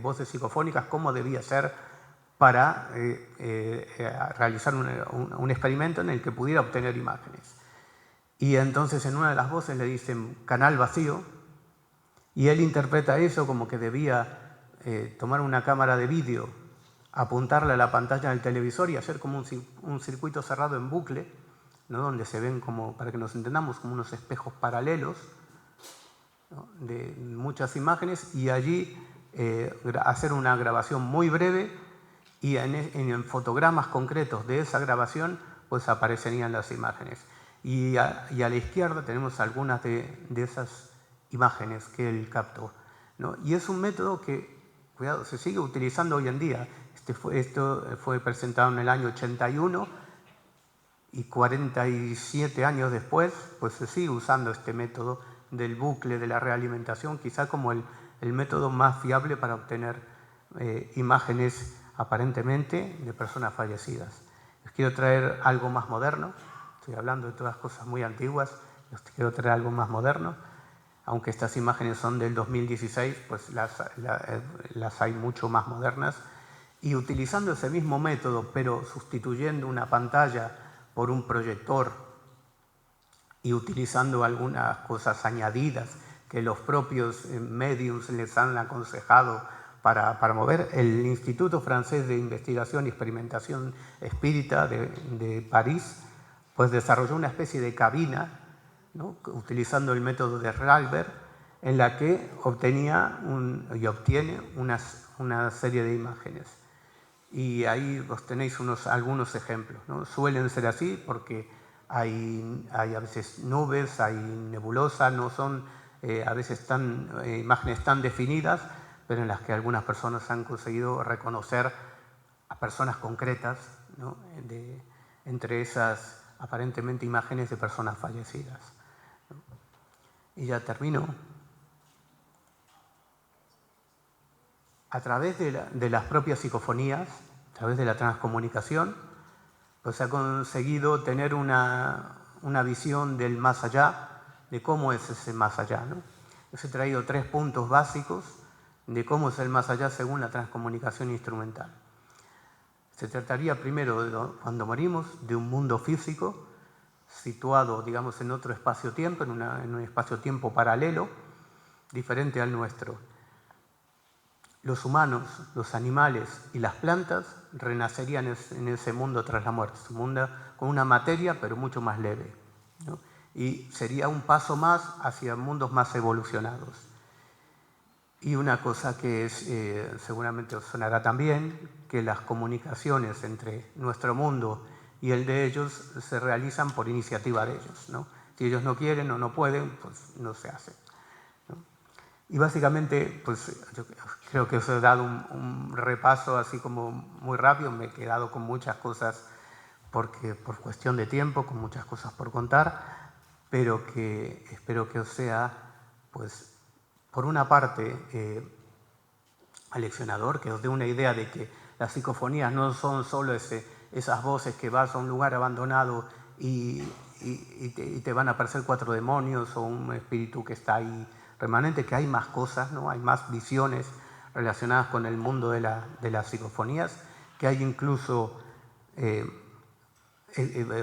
voces psicofónicas cómo debía ser para realizar un experimento en el que pudiera obtener imágenes. Y entonces en una de las voces le dicen canal vacío, y él interpreta eso como que debía tomar una cámara de vídeo, apuntarla a la pantalla del televisor y hacer como un circuito cerrado en bucle, ¿no? Donde se ven, como, para que nos entendamos, como unos espejos paralelos, ¿no? De muchas imágenes, y allí hacer una grabación muy breve, y en fotogramas concretos de esa grabación pues aparecerían las imágenes. Y a la izquierda tenemos algunas de esas imágenes que él captó, ¿no? Y es un método que, cuidado, se sigue utilizando hoy en día. Esto fue presentado en el año 81 y 47 años después pues se sigue usando este método del bucle, de la realimentación, quizá como el método más fiable para obtener imágenes aparentemente de personas fallecidas. Les quiero traer algo más moderno. Estoy hablando de todas cosas muy antiguas, les quiero traer algo más moderno. Aunque estas imágenes son del 2016, pues las hay mucho más modernas. Y utilizando ese mismo método, pero sustituyendo una pantalla por un proyector y utilizando algunas cosas añadidas que los propios mediums les han aconsejado para mover, el Instituto Francés de Investigación y Experimentación Espírita de París pues desarrolló una especie de cabina, ¿no? Utilizando el método de Schreiber, en la que obtiene una serie de imágenes. Y ahí os tenéis algunos ejemplos, ¿no? Suelen ser así porque hay a veces nubes, hay nebulosa, no son a veces imágenes tan definidas, pero en las que algunas personas han conseguido reconocer a personas concretas, ¿no? Entre esas aparentemente imágenes de personas fallecidas. Y ya termino. A través de las propias psicofonías, a través de la transcomunicación, pues se ha conseguido tener una visión del más allá, de cómo es ese más allá, ¿no? Os he traído 3 puntos básicos de cómo es el más allá según la transcomunicación instrumental. Se trataría primero, cuando morimos, de un mundo físico situado, digamos, en otro espacio-tiempo, en un espacio-tiempo paralelo, diferente al nuestro. Los humanos, los animales y las plantas renacerían en ese mundo tras la muerte, un mundo con una materia pero mucho más leve, ¿no? Y sería un paso más hacia mundos más evolucionados. Y una cosa que seguramente os sonará también, que las comunicaciones entre nuestro mundo y el de ellos se realizan por iniciativa de ellos, ¿no? Si ellos no quieren o no pueden, pues no se hace, ¿no? Y básicamente, pues yo creo que os he dado un repaso así como muy rápido, me he quedado con muchas cosas por cuestión de tiempo, con muchas cosas por contar, pero que espero que os sea, pues, por una parte, aleccionador, que os dé una idea de que las psicofonías no son solo esas voces que vas a un lugar abandonado y te van a aparecer 4 demonios o un espíritu que está ahí remanente, que hay más cosas, ¿no? Hay más visiones relacionadas con el mundo de las psicofonías, que hay incluso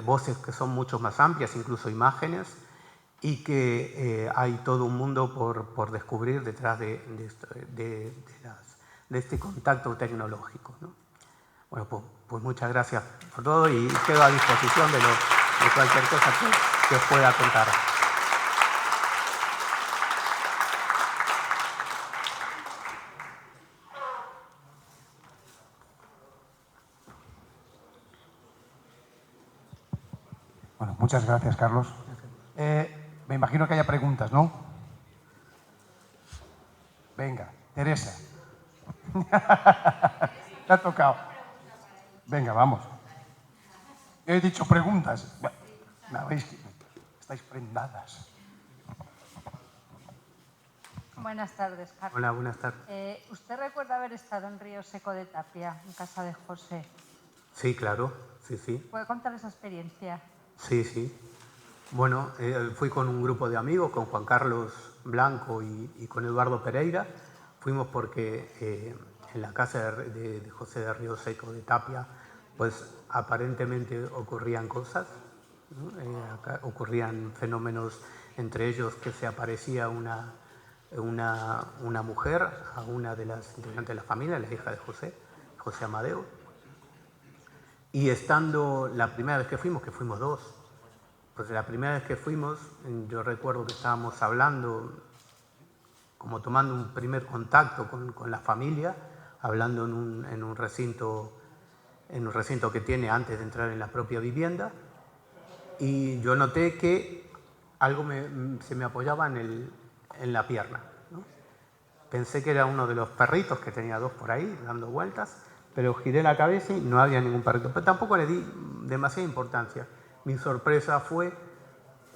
voces que son mucho más amplias, incluso imágenes, y que hay todo un mundo por descubrir detrás de este contacto tecnológico, ¿no? Bueno, pues muchas gracias por todo y quedo a disposición de cualquier cosa que os pueda contar. Bueno, muchas gracias, Carlos. Me imagino que haya preguntas, ¿no? Venga, Teresa. Te ha tocado. Venga, vamos. He dicho preguntas. Me habéis... Estáis prendadas. Buenas tardes, Carlos. Hola, buenas tardes. ¿Usted recuerda haber estado en Río Seco de Tapia, en casa de José? Sí, claro, sí. ¿Puede contar esa experiencia? Sí. Bueno, fui con un grupo de amigos, con Juan Carlos Blanco y con Eduardo Pereira. Fuimos porque en la casa de José de Río Seco de Tapia, pues aparentemente ocurrían cosas, ¿no? Ocurrían fenómenos, entre ellos que se aparecía una mujer a una de las integrantes de la familia, la hija de José Amadeo. Y estando la primera vez que fuimos 2, pues la primera vez que fuimos, yo recuerdo que estábamos hablando, como tomando un primer contacto con la familia, hablando en un recinto que tiene antes de entrar en la propia vivienda, y yo noté que algo se me apoyaba en la pierna, ¿no? Pensé que era uno de los perritos, que tenía 2 por ahí dando vueltas, pero giré la cabeza y no había ningún perrito. Pero tampoco le di demasiada importancia. Mi sorpresa fue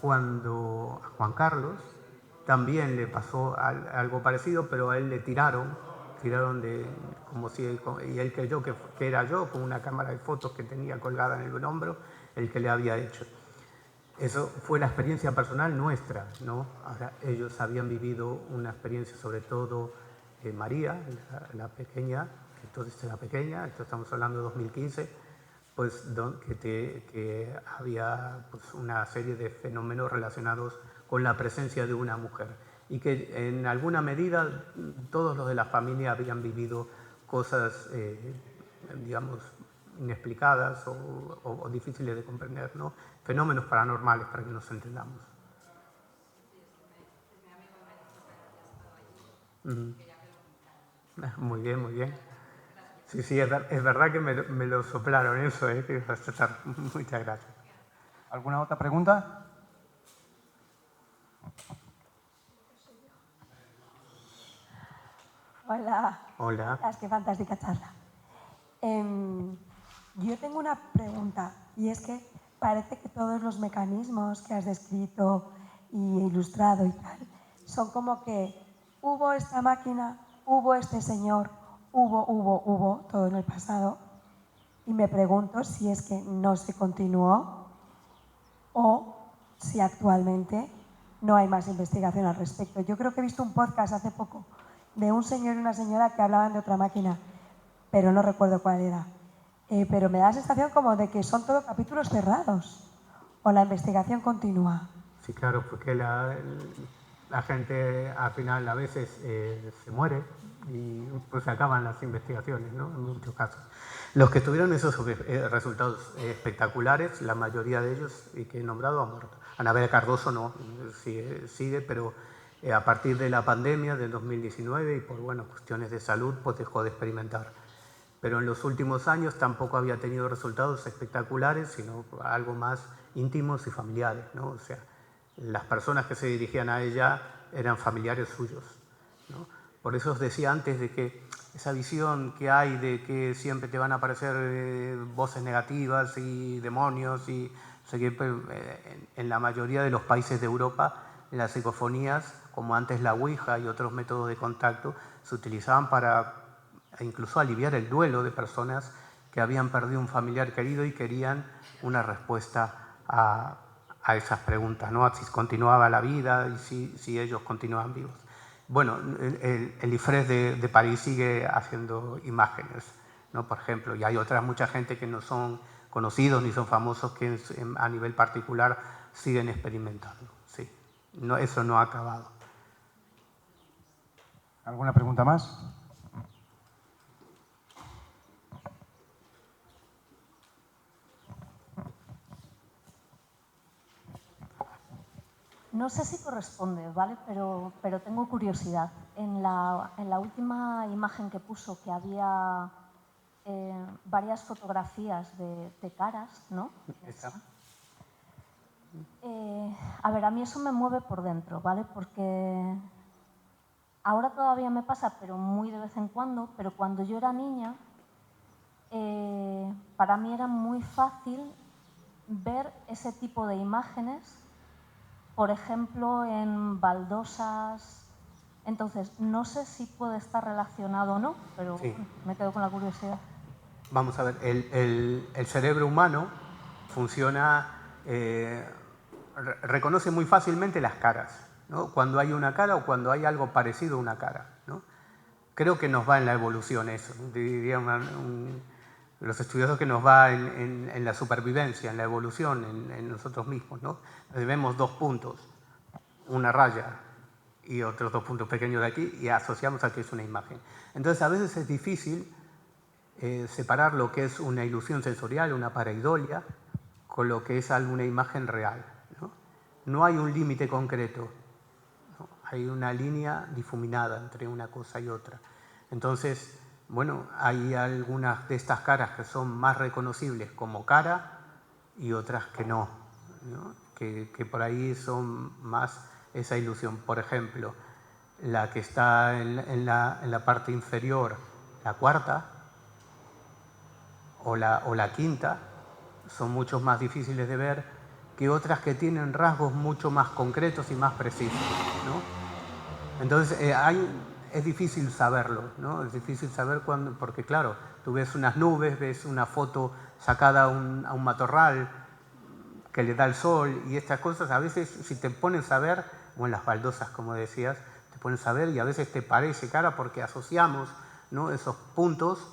cuando a Juan Carlos también le pasó algo parecido, pero a él le tiraron y él creyó que era yo, con una cámara de fotos que tenía colgada en el hombro, el que le había hecho. Eso fue la experiencia personal nuestra, ¿no? Ahora, ellos habían vivido una experiencia, sobre todo María, la pequeña, que entonces era pequeña, esto estamos hablando de 2015, pues que había pues, una serie de fenómenos relacionados con la presencia de una mujer y que en alguna medida todos los de la familia habían vivido cosas, digamos, inexplicadas o difíciles de comprender, ¿no? Fenómenos paranormales, para que nos entendamos. Muy bien. Sí, es verdad que me lo soplaron eso, muchas gracias. ¿Alguna otra pregunta? Hola. Qué fantástica charla. Yo tengo una pregunta, y es que parece que todos los mecanismos que has descrito y ilustrado y tal, son como que hubo esta máquina, hubo este señor, hubo, todo en el pasado, y me pregunto si es que no se continuó o si actualmente no hay más investigación al respecto. Yo creo que he visto un podcast hace poco de un señor y una señora que hablaban de otra máquina, pero no recuerdo cuál era. Pero me da la sensación como de que son todos capítulos cerrados, o la investigación continúa. Sí, claro, porque la gente al final a veces se muere y pues se acaban las investigaciones, ¿no? En muchos casos. Los que tuvieron esos resultados espectaculares, la mayoría de ellos, y que he nombrado, han muerto. Anabela Cardoso no, sigue, pero a partir de la pandemia del 2019 y por cuestiones de salud, pues dejó de experimentar. Pero en los últimos años tampoco había tenido resultados espectaculares, sino algo más íntimos y familiares, ¿no? O sea, las personas que se dirigían a ella eran familiares suyos, ¿no? Por eso os decía antes de que esa visión que hay de que siempre te van a aparecer voces negativas y demonios y sé que en la mayoría de los países de Europa las psicofonías, como antes la Ouija y otros métodos de contacto, se utilizaban para incluso aliviar el duelo de personas que habían perdido un familiar querido y querían una respuesta a esas preguntas, ¿no? A si continuaba la vida y si ellos continuaban vivos. Bueno, el IFRES de París sigue haciendo imágenes, ¿no? Por ejemplo, y hay mucha gente que no son conocidos ni son famosos que a nivel particular siguen experimentando. Sí. No, eso no ha acabado. ¿Alguna pregunta más? No sé si corresponde, ¿vale? Pero tengo curiosidad. En la última imagen que puso, que había varias fotografías de caras, ¿no? ¿Esa? A ver, a mí eso me mueve por dentro, ¿vale? Porque ahora todavía me pasa, pero muy de vez en cuando, pero cuando yo era niña, para mí era muy fácil ver ese tipo de imágenes, por ejemplo, en baldosas. Entonces, no sé si puede estar relacionado o no, pero Sí. bueno, me quedo con la curiosidad. Vamos a ver, el cerebro humano funciona, reconoce muy fácilmente las caras, ¿no? Cuando hay una cara o cuando hay algo parecido a una cara, ¿no? Creo que nos va en la evolución eso, diría los estudiosos que nos va en la supervivencia, en la evolución, en nosotros mismos, ¿no? Vemos dos puntos, una raya y otros dos puntos pequeños de aquí y asociamos a que es una imagen. Entonces a veces es difícil separar lo que es una ilusión sensorial, una pareidolia, con lo que es alguna imagen real, ¿no? No hay un límite concreto, ¿no? Hay una línea difuminada entre una cosa y otra. Entonces, bueno, hay algunas de estas caras que son más reconocibles como cara y otras que no, ¿no? Que por ahí son más esa ilusión. Por ejemplo, la que está en la parte inferior, la cuarta, o la quinta, son mucho más difíciles de ver que otras que tienen rasgos mucho más concretos y más precisos, ¿no? Entonces, es difícil saberlo, ¿no? Es difícil saber cuándo, porque claro, tú ves unas nubes, ves una foto sacada a un matorral que le da el sol y estas cosas, a veces si te pones a ver, o en las baldosas, como decías, te pones a ver y a veces te parece cara porque asociamos, ¿no? esos puntos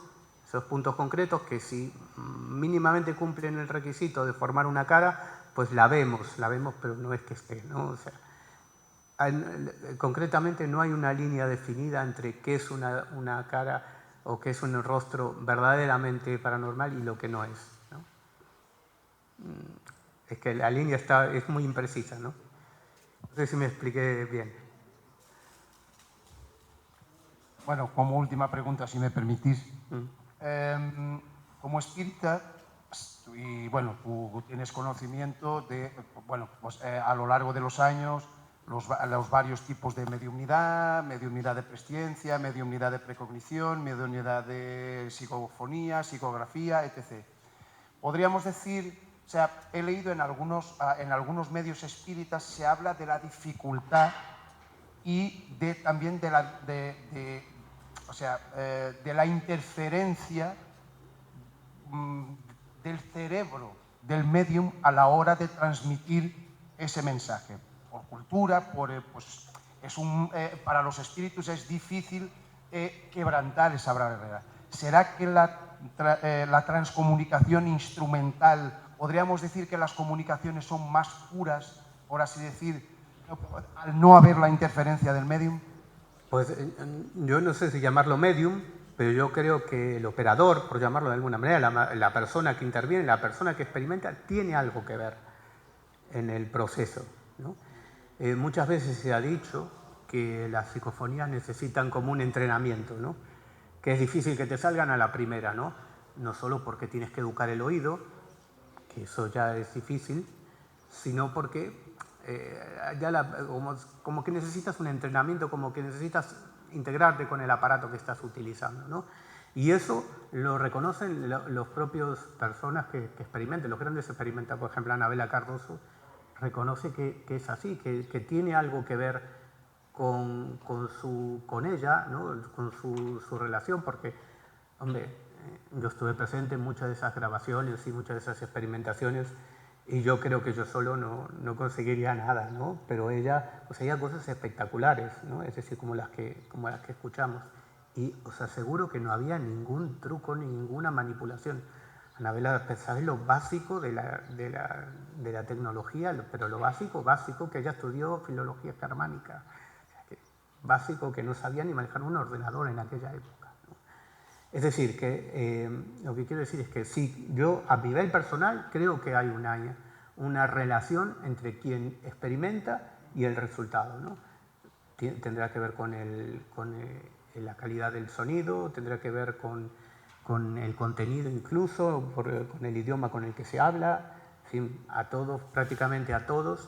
concretos que si mínimamente cumplen el requisito de formar una cara, pues la vemos, pero no es que esté, ¿no? O sea, concretamente no hay una línea definida entre qué es una cara o qué es un rostro verdaderamente paranormal y lo que no es, ¿no? Es que la línea es muy imprecisa, ¿no? No sé si me expliqué bien. Bueno, como última pregunta, si me permitís. Como espírita, y bueno, tú tienes conocimiento de, bueno, pues, a lo largo de los años, los varios tipos de mediumnidad de presciencia, mediumnidad de precognición, mediumnidad de psicofonía, psicografía, etc. Podríamos decir, o sea, he leído en algunos medios espíritas se habla de la dificultad y también de la interferencia del cerebro del medium a la hora de transmitir ese mensaje. Por cultura, para los espíritus es difícil quebrantar esa barrera. ¿Será que la transcomunicación instrumental, podríamos decir que las comunicaciones son más puras, por así decir, al no haber la interferencia del medium? Pues yo no sé si llamarlo medium, pero yo creo que el operador, por llamarlo de alguna manera, la persona que interviene, la persona que experimenta, tiene algo que ver en el proceso, ¿no? Muchas veces se ha dicho que las psicofonías necesitan como un entrenamiento, ¿no? Que es difícil que te salgan a la primera, ¿no? No solo porque tienes que educar el oído, que eso ya es difícil, sino porque como que necesitas un entrenamiento, como que necesitas integrarte con el aparato que estás utilizando, ¿no? Y eso lo reconocen los propios personas que experimentan, los grandes experimentan. Por ejemplo, Anabela Cardoso reconoce que es así, que tiene algo que ver con ella, ¿no? Con su relación, porque, hombre, yo estuve presente en muchas de esas grabaciones y muchas de esas experimentaciones, y yo creo que yo solo no conseguiría nada, ¿no? Pero ella conseguía cosas espectaculares, ¿no? Es decir, como las que escuchamos. Y os aseguro que no había ningún truco ni ninguna manipulación. Anabela, ¿sabes lo básico de la tecnología? Pero lo básico, que ella estudió filología germánica. O sea, básico, que no sabía ni manejar un ordenador en aquella época, ¿no? Es decir, que lo que quiero decir es que sí, yo a nivel personal creo que hay una relación entre quien experimenta y el resultado, ¿no? Tendrá que ver con la calidad del sonido, tendrá que ver con el contenido incluso, con el idioma con el que se habla. En fin, a todos, prácticamente a todos,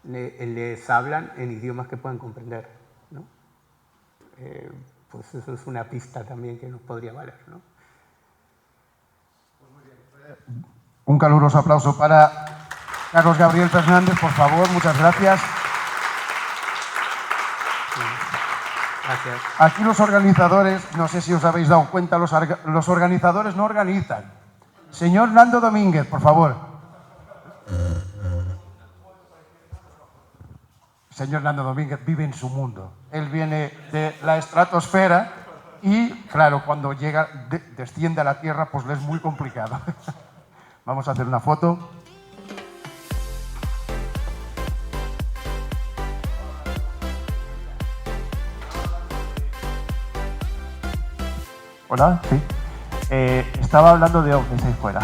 les hablan en idiomas que puedan comprender, ¿no? Pues eso es una pista también que nos podría valer, ¿no? Un caluroso aplauso para Carlos Gabriel Fernández, por favor, muchas gracias. Gracias. Aquí los organizadores, no sé si os habéis dado cuenta, los organizadores no organizan. Señor Nando Domínguez, por favor. Señor Nando Domínguez vive en su mundo. Él viene de la estratosfera y, claro, cuando desciende a la Tierra, pues le es muy complicado. Vamos a hacer una foto. Hola, sí. Estaba hablando de ovnis ahí fuera.